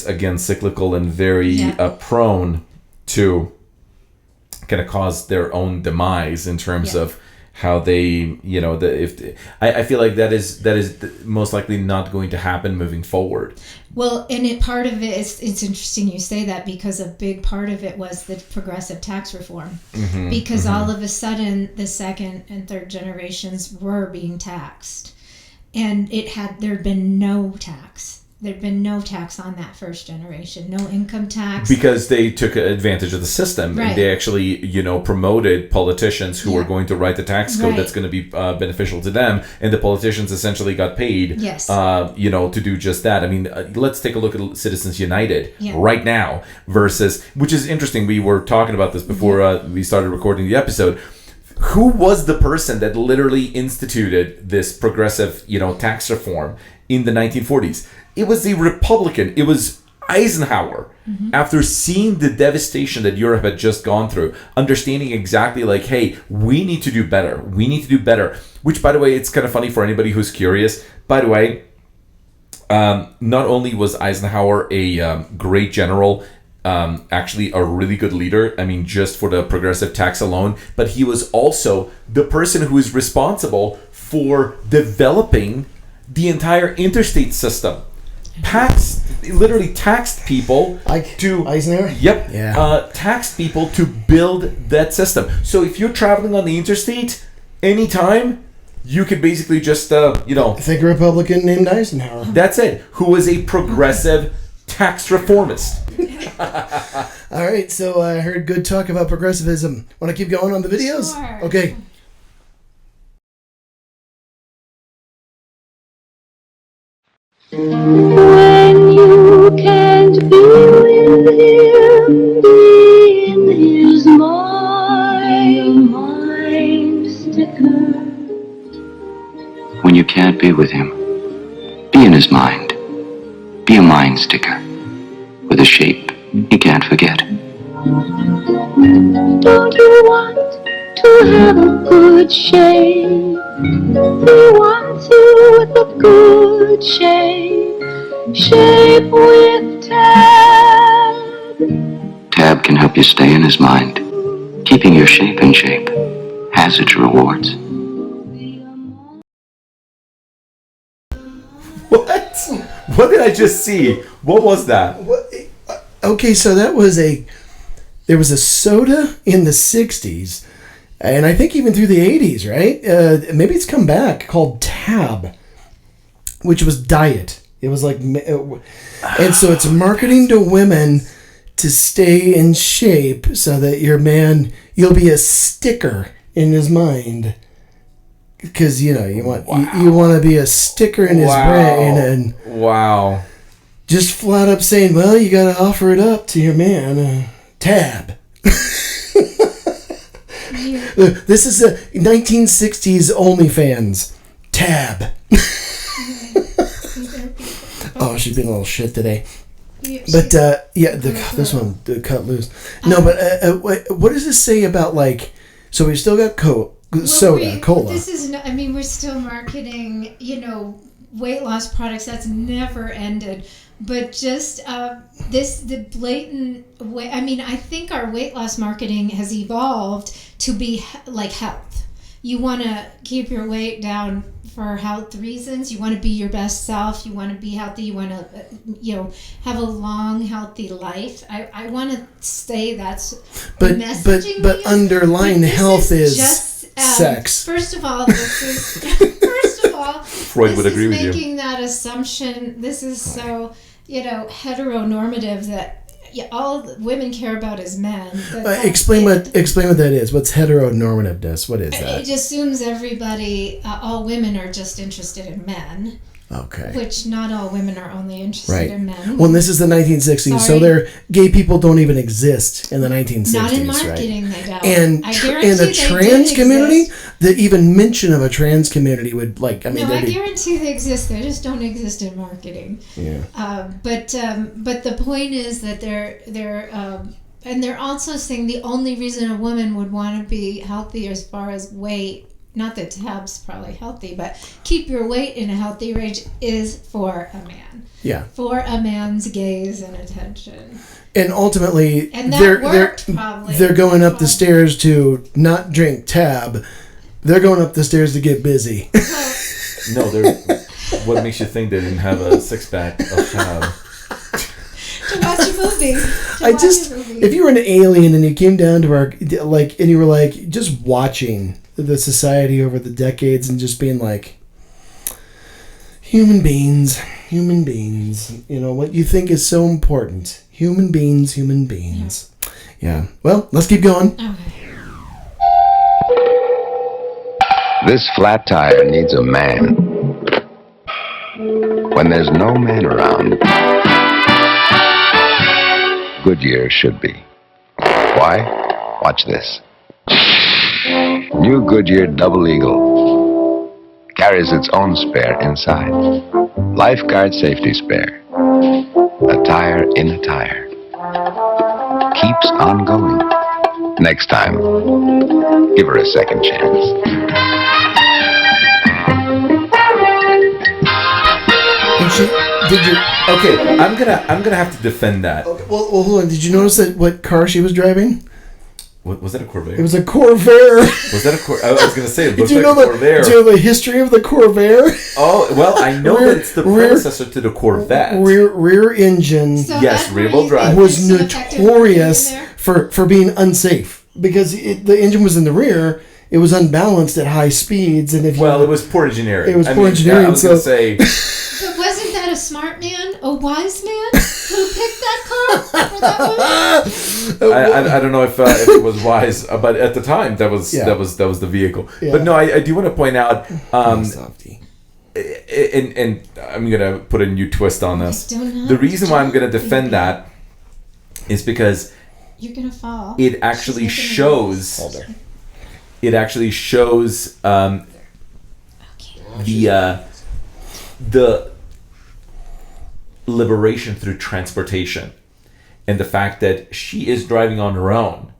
again cyclical and very prone to kind of cause their own demise in terms of how they, I feel like that is most likely not going to happen moving forward. Well, and part of it is, it's interesting you say that, because a big part of it was the progressive tax reform, because all of a sudden the second and third generations were being taxed, and there'd been no tax. There'd been no tax on that first generation, no income tax. Because they took advantage of the system, right. And they actually, promoted politicians who were going to write the tax code that's going to be beneficial to them, and the politicians essentially got paid, to do just that. I mean, let's take a look at Citizens United right now versus, which is interesting. We were talking about this before we started recording the episode. Who was the person that literally instituted this progressive, tax reform in the 1940s? It was a Republican. It was Eisenhower. After seeing the devastation that Europe had just gone through, understanding exactly like, hey, we need to do better. We need to do better. Which, by the way, it's kind of funny for anybody who's curious. By the way, not only was Eisenhower a great general, actually a really good leader. I mean, just for the progressive tax alone, but he was also the person who is responsible for developing the entire interstate system. Literally taxed people to Eisenhower? Yep. Yeah. Taxed people to build that system. So if you're traveling on the interstate, anytime, you could basically just Think a Republican named Eisenhower. that's it. Who was a progressive tax reformist. All right, so I heard good talk about progressivism. Want to keep going on the videos? Sure. Okay. When you can't be with him, be in his mind sticker. When you can't be with him, be in his mind. Be a mind sticker with a shape he can't forget. Don't you want to have a good shape? He wants you with a good shape. Shape with tab. Tab can help you stay in his mind. Keeping your shape in shape has its rewards. What? What did I just see? What was that? Okay, so there was a soda in the 60s, and I think even through the 80s, right? Maybe it's come back, called Tab, which was diet. It was like, and so it's marketing to women to stay in shape so that you'll be a sticker in his mind. Because, you want to be a sticker in his brain, and Wow. just flat up saying, well, you got to offer it up to your man. Tab. This is a 1960s OnlyFans. Tab. Oh, she's being a little shit today. But this one cut loose. No, but what does this say about, like? So we've still got cola. This is no, I mean, we're still marketing, weight loss products. That's never ended. But just the blatant way. I mean, I think our weight loss marketing has evolved to be like health. You want to keep your weight down for health reasons. You want to be your best self. You want to be healthy. You want to, have a long, healthy life. I want to say that's messaging. But underlying health is just, sex. First of all, Freud would agree with you. Making that assumption. This is so heteronormative that all women care about is men. Explain what that is. What's heteronormativeness? What is that? It assumes everybody, all women are just interested in men. Okay. Which not all women are only interested in men. Well, this is the 1960s, so gay people don't even exist in the 1960s. Not in marketing, they don't. And the trans community, the even mention of a trans community would I guarantee they exist. They just don't exist in marketing. Yeah. But the point is that they're and they're also saying the only reason a woman would want to be healthy as far as weight. Not that Tab's probably healthy, but keep your weight in a healthy range is for a man. Yeah. For a man's gaze and attention. And ultimately, they're going up the stairs to not drink Tab. They're going up the stairs to get busy. No, what makes you think they didn't have a six-pack of Tab? To watch a movie. If you were an alien and you came down to our, and you were just watching the society over the decades and just being like, human beings, what you think is so important. Human beings. Yeah. Well, let's keep going. Okay. This flat tire needs a man. When there's no man around, Goodyear should be. Why? Watch this. New Goodyear Double Eagle carries its own spare inside. Lifeguard safety spare. A tire in a tire. Keeps on going. Next time, give her a second chance. And Did you? Okay, I'm gonna have to defend that. Okay, well, hold on. Did you notice that what car she was driving? What, was that a Corvair? It was a Corvair. Was that a Corvair? I was gonna say it looked Do you like know a Corvair. Do you know the history of the Corvair? Oh well, I know that it's the predecessor to the Corvette. Rear engine. So Yes, Admar, rear-wheel you drive. think Was there's some effective notorious marketing there? for being unsafe because the engine was in the rear. It was unbalanced at high speeds, and if Well, it was poor engineering. It was poor engineering, I was so- gonna say. But wasn't that a smart man, a wise man, who picked that car for that woman? I don't know if it was wise, but at the time that was Yeah. that was the vehicle. Yeah. But no, I do want to point out, Softy. and I'm gonna put a new twist on this. I don't know. The reason why I'm gonna defend that is because You're gonna fall. it actually She's making shows. Hold there. It actually shows the liberation through transportation, and the fact that she is driving on her own,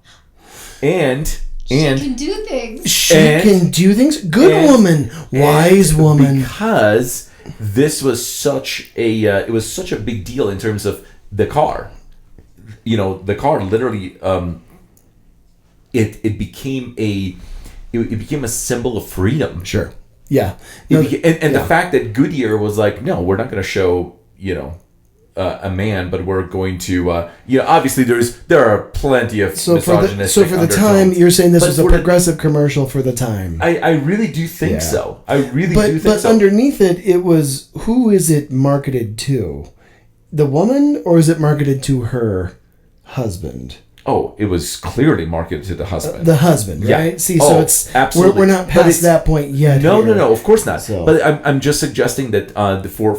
and She can do things. She And- can do things. Good woman, wise woman. because this was such a it was such a big deal in terms of the car. You know, the car literally it became it became a symbol of freedom. Sure. Yeah. And the fact that Goodyear was like, no, we're not going to show, a man, but we're going to, obviously there are plenty of misogynistic for the time, undertones. you're saying this But was a for the- progressive commercial for the time. I really do think Yeah. so. I really do think But so. underneath it was, who is it marketed to? The woman, or is it marketed to her husband? Oh, it was clearly marketed to the husband. The husband, Yeah. right? See, Oh, so it's absolutely. we're not But past it's- that point yet. No, here. of course not. So- But I'm just suggesting that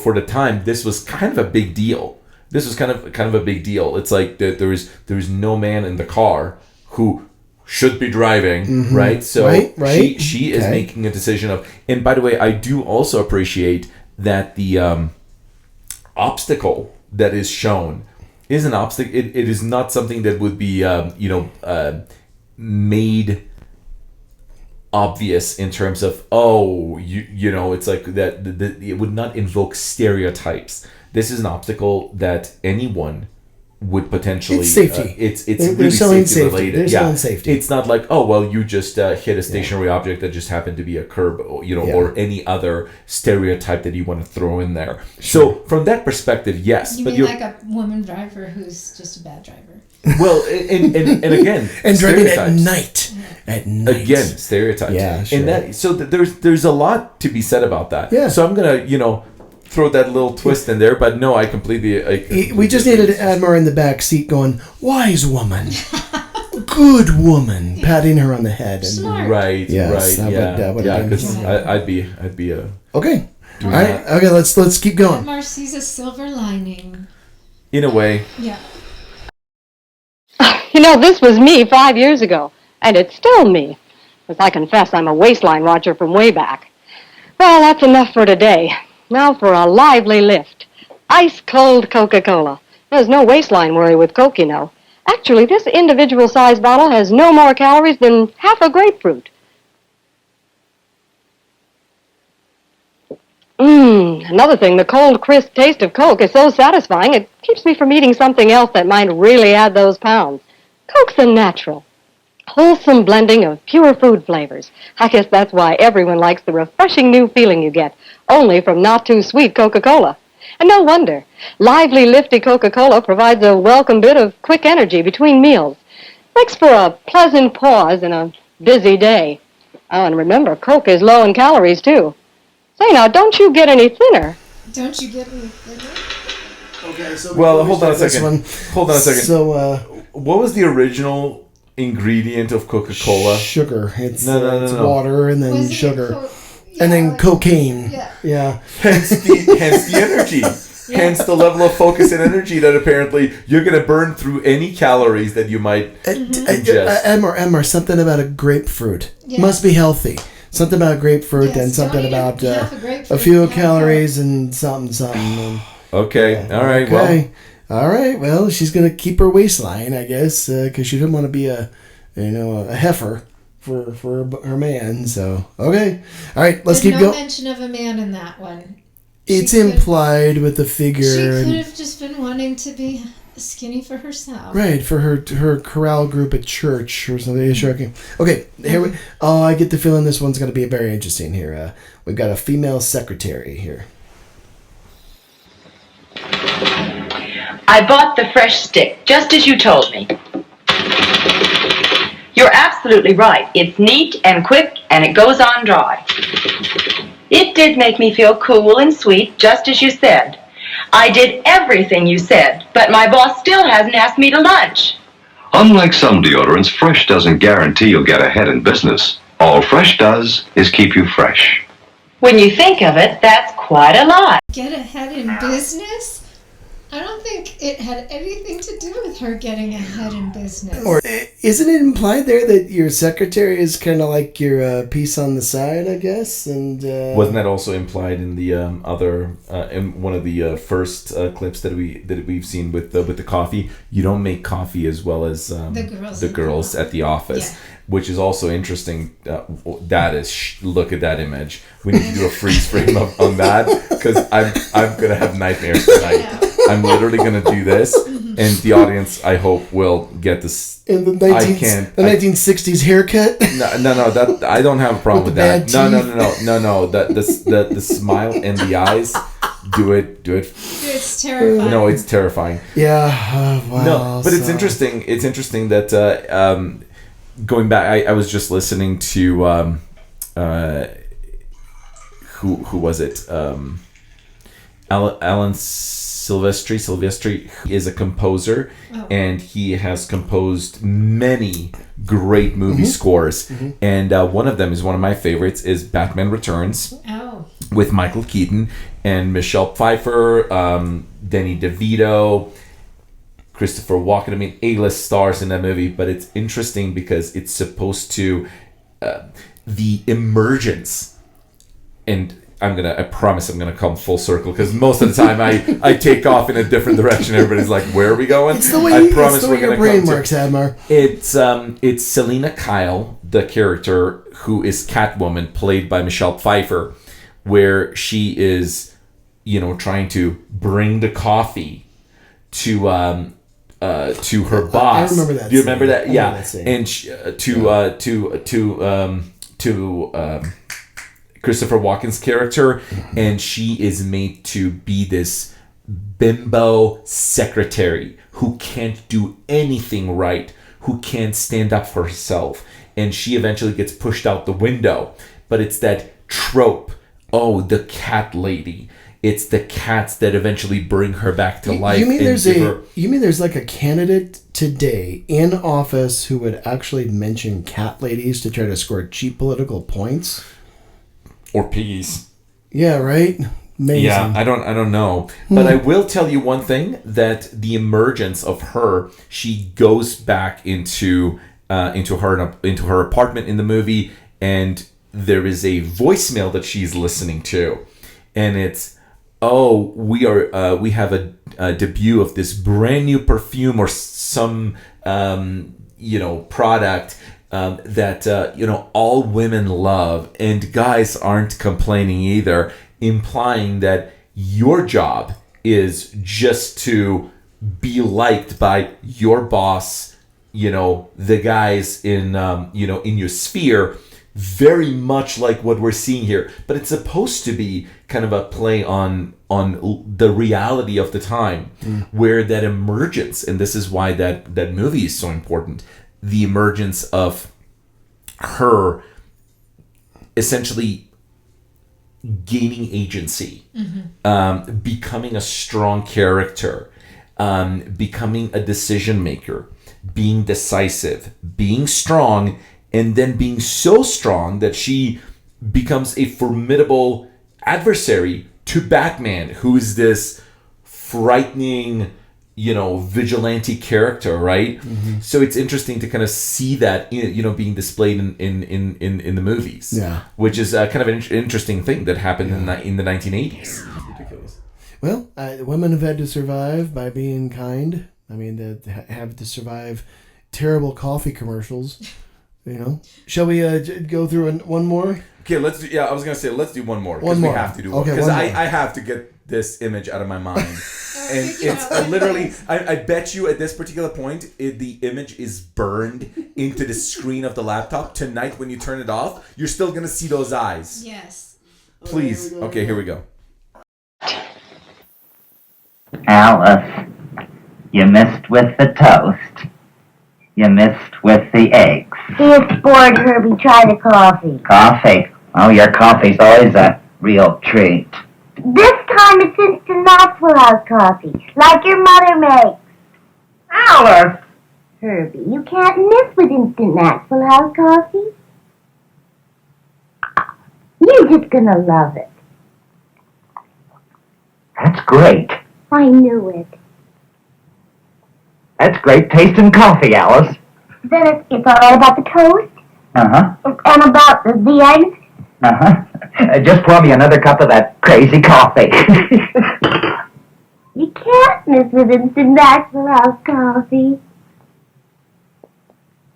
for the time, this was kind of a big deal. This was kind of a big deal. It's like there is no man in the car who should be driving, right? So Right. she is Okay. making a decision of. And by the way, I do also appreciate that the obstacle that is shown is an obstacle. It is not something that would be made obvious in terms of it's like that it would not invoke stereotypes. This is an obstacle that anyone would potentially It's safety. It's They're really selling safety safety. related. They're selling safety. It's not like, oh well, you just hit a stationary object that just happened to be a curb, or any other stereotype that you want to throw in there. So from that perspective, yes. You but mean you're like a woman driver who's just a bad driver? well, and again, And driving at stereotypes. night. At night. Again, stereotypes. Yeah, sure. And that there's a lot to be said about that. Yeah. So I'm gonna throw that little twist in there, but no, I completely. We just needed Admar in the back seat going, wise woman, good woman, patting her on the head. And, Smart. Right. Yes, right. that would Yeah. have been- Because I'd be a. okay. All Doing right. that. Okay, let's keep going. Admar sees a silver lining. In a way. Yeah. You know, this was me 5 years ago, and it's still me. As I confess, I'm a waistline watcher from way back. Well, that's enough for today. Now for a lively lift. Ice-cold Coca-Cola. There's no waistline worry with Coke, you know. Actually, this individual-sized bottle has no more calories than half a grapefruit. Another thing, the cold, crisp taste of Coke is so satisfying, it keeps me from eating something else that might really add those pounds. Coke's a natural, wholesome blending of pure food flavors. I guess that's why everyone likes the refreshing new feeling you get, only from not-too-sweet Coca-Cola. And no wonder. Lively, lifty Coca-Cola provides a welcome bit of quick energy between meals. Makes for a pleasant pause in a busy day. Oh, and remember, Coke is low in calories, too. Say, now, don't you get any thinner. Don't you get me? Okay, so Well, before we hold on a start this second. one- Hold on a second. So, What was the original ingredient of Coca-Cola? sugar. It's No. water and then Was it sugar. Co- And then like- cocaine. Yeah. Yeah. Hence the energy. Hence the level of focus and energy that apparently you're going to burn through any calories that you might ingest. Admar, something about a grapefruit. Yeah. Must be healthy. Something about grapefruit Yes, and something don't eat about half a grapefruit, a few half a calories and something. And, Okay. All right. Well, okay. All right. Well, she's gonna keep her waistline, I guess, because she didn't want to be a heifer for her man. So okay. All right. Let's There's keep no going. mention of a man in that one. It's implied with the figure. She could have just been wanting to be skinny for herself. Right, for her chorale group at church or something. Okay, here we. Oh, I get the feeling this one's going to be very interesting here. We've got a female secretary here. I bought the fresh stick, just as you told me. You're absolutely right. It's neat and quick, and it goes on dry. It did make me feel cool and sweet, just as you said. I did everything you said, but my boss still hasn't asked me to lunch. Unlike some deodorants, Fresh doesn't guarantee you'll get ahead in business. All Fresh does is keep you fresh. When you think of it, that's quite a lot. Get ahead in business? I don't think it had anything to do with her getting ahead in business. Or isn't it implied there that your secretary is kind of like your piece on the side, I guess? And wasn't that also implied in the in one of the first clips that we've seen with the coffee? You don't make coffee as well as the girls at the office. Yeah. Which is also interesting. Look at that image. We need to do a freeze frame on that because I'm gonna have nightmares tonight. Yeah. I'm literally gonna do this, and the audience, I hope, will get this. In the 1960s haircut. No. That I don't have a problem with that. No. The smile and the eyes. Do it. It's terrifying. No, it's terrifying. Yeah. Wow. No, but it's interesting. It's interesting that. Going back, I was just listening to who was it? Alan Silvestri is a composer, and he has composed many great movie scores. And one of them is one of my favorites is Batman Returns with Michael Keaton and Michelle Pfeiffer, Danny DeVito, Christopher Walken. I mean, A-list stars in that movie, but it's interesting because it's supposed to the emergence, and I promise I'm gonna come full circle because most of the time I take off in a different direction. Everybody's like, "Where are we going?" It's the way your brain works, Admar. It's Selena Kyle, the character who is Catwoman, played by Michelle Pfeiffer, where she is, trying to bring the coffee to her boss. I remember that. Do you remember that? Yeah. And to Christopher Walken's character, and she is made to be this bimbo secretary who can't do anything right, who can't stand up for herself, and she eventually gets pushed out the window. But it's that trope. Oh, the cat lady. It's the cats that eventually bring her back to life. You mean there's like a candidate today in office who would actually mention cat ladies to try to score cheap political points? Or piggies. Yeah, right? Amazing. Yeah, I don't know. But I will tell you one thing, that the emergence of her, she goes back into her apartment in the movie, and there is a voicemail that she's listening to. And it's, we have a debut of this brand new perfume or some product that all women love, and guys aren't complaining either, implying that your job is just to be liked by your boss, the guys in in your sphere. Very much like what we're seeing here, but it's supposed to be kind of a play on the reality of the time, where that emergence, and this is why that movie is so important, the emergence of her essentially gaining agency, becoming a strong character, becoming a decision maker, being decisive, being strong, and then being so strong that she becomes a formidable adversary to Batman, who is this frightening, vigilante character, right? So it's interesting to kind of see that, being displayed in the movies. Yeah. Which is kind of an interesting thing that happened in the 1980s. Ridiculous. Well, women have had to survive by being kind. I mean, they have to survive terrible coffee commercials. Shall we go through one more? Okay, let's do. Yeah, I was gonna say let's do one more One because we more. have to do one Okay, because one more. I have to get this image out of my mind, and it's literally. I bet you at this particular point, the image is burned into the screen of the laptop. Tonight, when you turn it off, you're still gonna see those eyes. Yes. Please. Okay, here we go. Alice, you missed with the toast. You missed with the eggs. It's bored, Herbie. Try the coffee. Coffee? Oh, your coffee's always a real treat. This time it's instant Maxwell House coffee, like your mother makes. Alice! Herbie, you can't miss with instant Maxwell House coffee. You're just gonna love it. That's great. I knew it. That's great tasting coffee, Alice. Then it's all right about the toast Uh-huh. and about the eggs. Uh-huh. Just pour me another cup of that crazy coffee. You can't miss with instant Maxwell House coffee.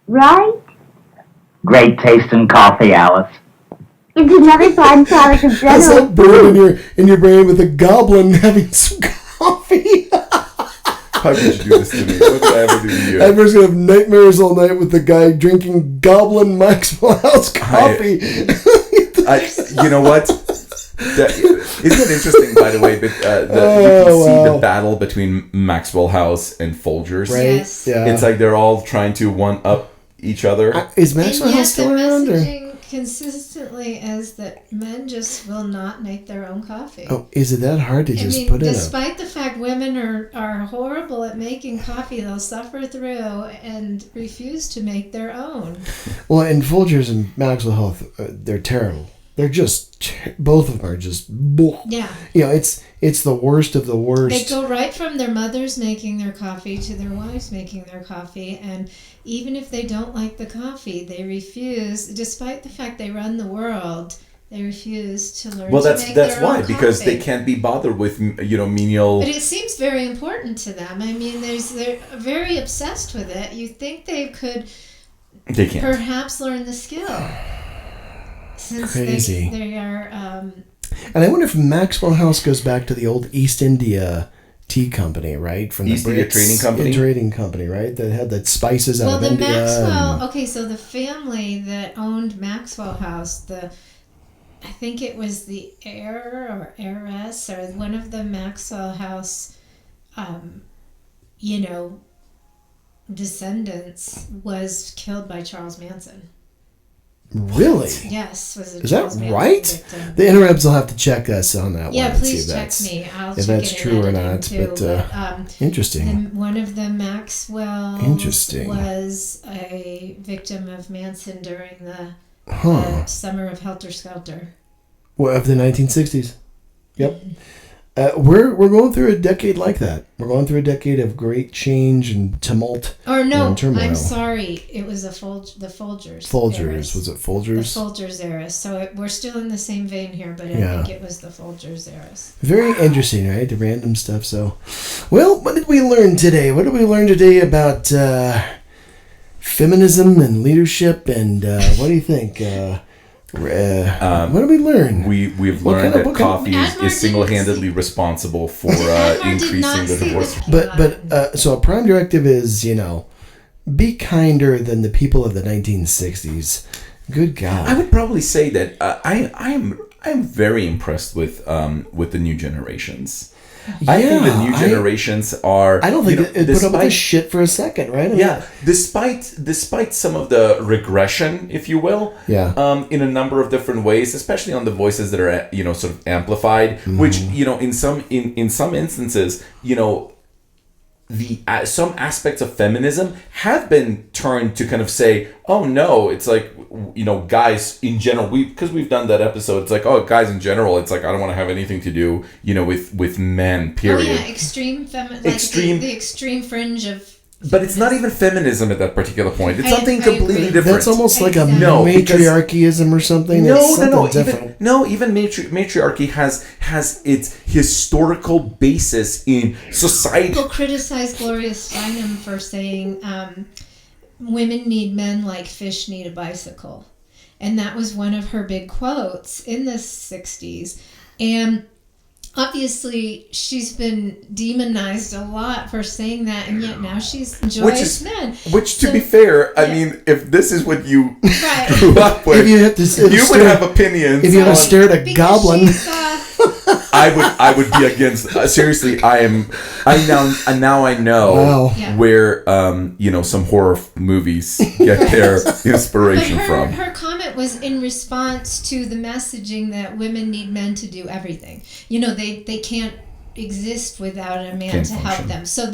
Right? Great tasting coffee, Alice. It's another fine product of That's General like burning in your brain with a goblin having some coffee. How could you do this to me? What did I ever do to you? Everyone's gonna have nightmares all night with the guy drinking Goblin Maxwell House coffee. You know what? Isn't it interesting, by the way, that you can see the battle between Maxwell House and Folgers? Right? Yes. Yeah. It's like they're all trying to one-up each other. Is Maxwell House still around? The messaging consistently is that men just will not make their own coffee. Oh, is it that hard to just put in despite the fact women are horrible at making coffee, they'll suffer through and refuse to make their own. Well, and Folgers and Maxwell Health, they're terrible. They're just both of them are just yeah. You know, it's the worst of the worst. They go right from their mothers making their coffee to their wives making their coffee, and even if they don't like the coffee, they refuse, despite the fact they run the world. They refuse to learn. Well, to that's make their why own because coffee. they can't be bothered with menial. But it seems very important to them. I mean, they're very obsessed with it. You think they could They can't. perhaps learn the skill. Since Crazy. They are. And I wonder if Maxwell House goes back to the old East India Tea Company, right? From East the India Brits. Trading Company? Trading Company, right? That had the spices out of India. Maxwell. Okay, so the family that owned Maxwell House, I think it was the heir or heiress or one of the Maxwell House, descendants was killed by Charles Manson. Really? Yes, was a Is Charles that Manson right? victim. The interwebs will have to check us on that Yeah, one. and please see if check that's, me. I'll if check that's it in true or editing not. too, But interesting. one of the Maxwells Interesting. was a victim of Manson during the summer of Helter Skelter. Well, of the 1960s. Yep. We're going through a decade like that. We're going through a decade of great change and tumult. Or no, and turmoil. I'm sorry. It was the Folgers. Folgers. Eras. Was it Folgers? The Folgers era. So we're still in the same vein here, but I think it was the Folgers eras. Very interesting, right? The random stuff. So, well, what did we learn today? What did we learn today about feminism and leadership? And what do you think? What did we learn? We've learned that coffee is single-handedly responsible for increasing the divorce. But so a prime directive is, be kinder than the people of the 1960s. Good God. I would probably say that I'm very impressed with the new generations. I think the new generations are. I don't think it put up with this shit for a second, right? Despite some of the regression, if you will, in a number of different ways, especially on the voices that are sort of amplified, which in some instances, some aspects of feminism have been turned to kind of say, oh no, it's like, guys in general, because we've done that episode, it's like, oh, guys in general, it's like, I don't want to have anything to do, with men, period. Oh yeah, extreme the extreme fringe of. But it's not even feminism at that particular point. It's something completely different. That's almost like a matriarchyism or something. Even matriarchy has its historical basis in society. People criticize Gloria Steinem for saying women need men like fish need a bicycle. And that was one of her big quotes in the 60s. And obviously, she's been demonized a lot for saying that, and yet now she's joyous men. Which, to be fair, I mean, if this is what you Right. grew up with, If you had to you would have opinions. If you had to on- stare at a goblin. I would be against. Seriously, I know Wow. where some horror movies get their inspiration But from. her comment was in response to the messaging that women need men to do everything. They can't exist without a man Can't to help function. them. So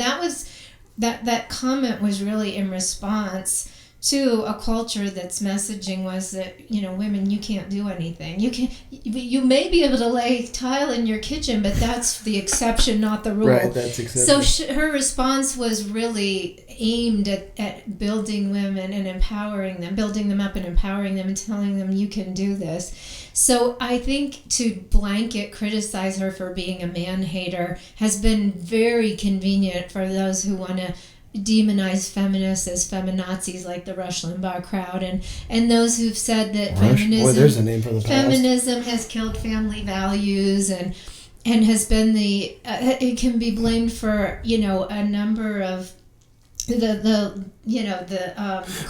that comment was really in response to a culture that's messaging was that women, you can't do anything. You may be able to lay tile in your kitchen, but that's the exception, not the rule. Right, that's exception. So her response was really aimed at building women and empowering them, building them up and empowering them and telling them you can do this. So I think to blanket criticize her for being a man hater has been very convenient for those who want to demonize feminists as feminazis like the Rush Limbaugh crowd and those who've said that there's a name for the past. feminism has killed family values and has been it can be blamed for a number of the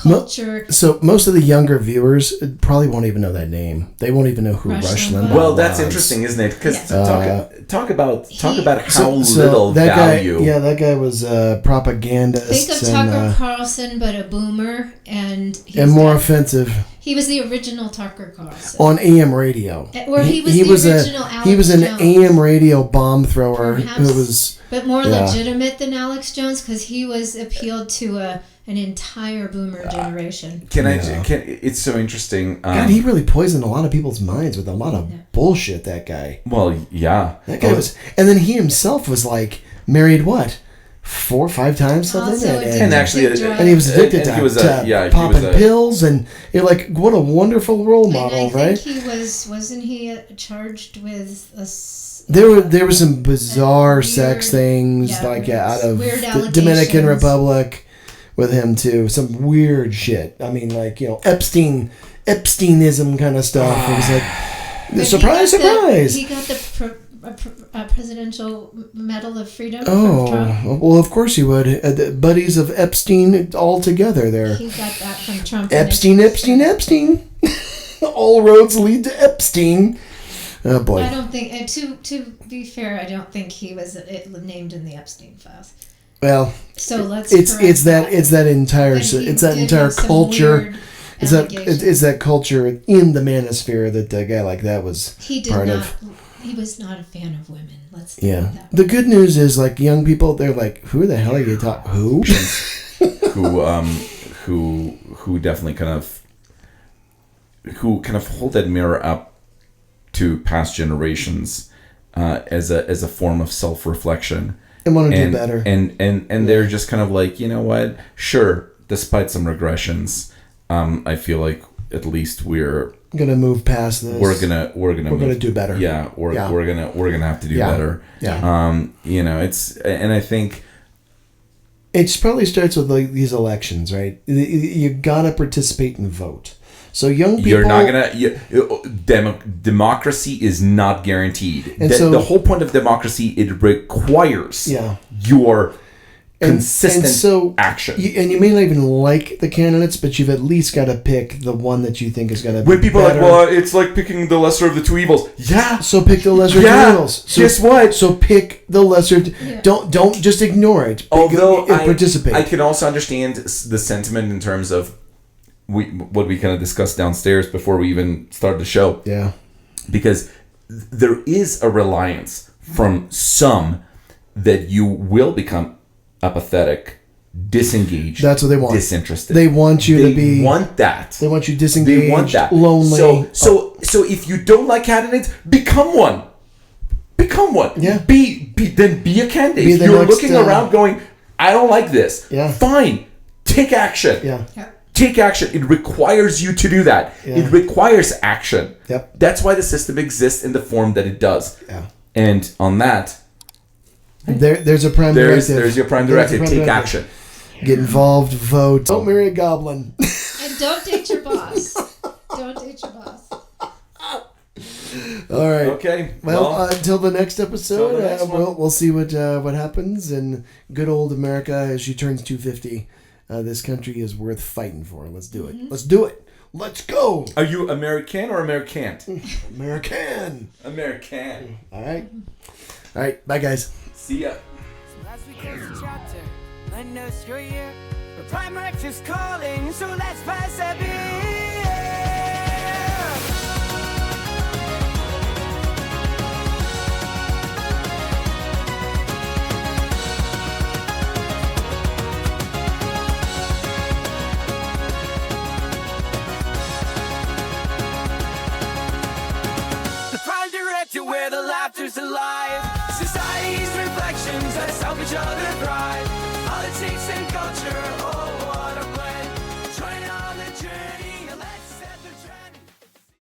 culture. So most of the younger viewers probably won't even know that name. They won't even know who Rush Limbaugh Well, that's was. interesting, isn't it? Because Yeah. talk about how So little that value. guy, that guy was a propagandist. Think of Tucker Carlson, but a boomer, and and more offensive he was the original Tucker Carlson on AM radio. Or he was the original he was Alex an Jones. AM radio bomb thrower Perhaps, who was, but more yeah. legitimate than Alex Jones because he was appealed to an entire boomer generation. It's so interesting. God, he really poisoned a lot of people's minds with a lot of bullshit. That guy. Well, yeah, that guy was, and then he himself was like married 4 or 5 times something, Also and actually, and he was addicted to popping pills, and you're like, what a wonderful role model, And I right? think he wasn't he charged with There were some bizarre sex things out of weird the Dominican allegations. Republic with him too. Some weird shit. I mean, like, Epsteinism kind of stuff. It was like, surprise, surprise. He got the Presidential Medal of Freedom Oh, from Trump. well, of course he would. The buddies of Epstein all together there. He got that from Trump. Epstein. All roads lead to Epstein. Oh boy. I don't think, and to be fair, I don't think he was named in the Epstein files. Well, so let's. It's that entire But he it's that did entire have some culture. weird It's that culture in the manosphere that a guy like that was He did part not. of. He was not a fan of women. Let's. Yeah. The good news is, like, young people, they're like, who the hell are you talking? Who? who definitely kind of hold that mirror up to past generations as a form of self-reflection and want to do better, and they're just kind of like, you know what, sure, despite some regressions, I feel like at least we're gonna move past this. We're gonna do better. Yeah, we're gonna have to do better. Yeah. It's, and I think it probably starts with like these elections, right? You gotta participate and vote. So young people, you're not gonna. Democracy is not guaranteed. And The whole point of democracy, it requires your consistent action. You may not even like the candidates, but you've at least got to pick the one that you think is going to be when people better. are like, well, it's like picking the lesser of the two evils. Yeah. So pick the lesser of the evils. So, guess what? So pick the lesser. Don't just ignore it. Although participate. I can also understand the sentiment in terms of what we kind of discussed downstairs before we even started the show. Yeah. Because there is a reliance from some that you will become apathetic, disengaged. That's what they want. Disinterested. They want you to be. They want that. They want you disengaged. They want that. Lonely. So if you don't like candidates, become one. Become one. Yeah. Be a candidate. Be If the you're next, looking around going, I don't like this. Yeah. Fine. Take action. Yeah. Take action. It requires you to do that. Yeah. It requires action. Yep. That's why the system exists in the form that it does. Yeah. And on that, there's a prime directive. There's your prime directive. Take action. Get involved. Vote. Don't marry a goblin. And don't date your boss. Don't date your boss. All right. Okay. Well, until the next episode, the next we'll see what happens in good old America as she turns 250. This country is worth fighting for. Let's do it. Let's do it. Let's go. Are you American or Americant? American. American. All right. All right. Bye, guys. See ya. So as we close the chapter, lend us your ear. The Prime Directive's calling, so let's pass a beer. The Prime Directive, where the laughter's alive. Society's reflections, let's help each other thrive. Politics and culture.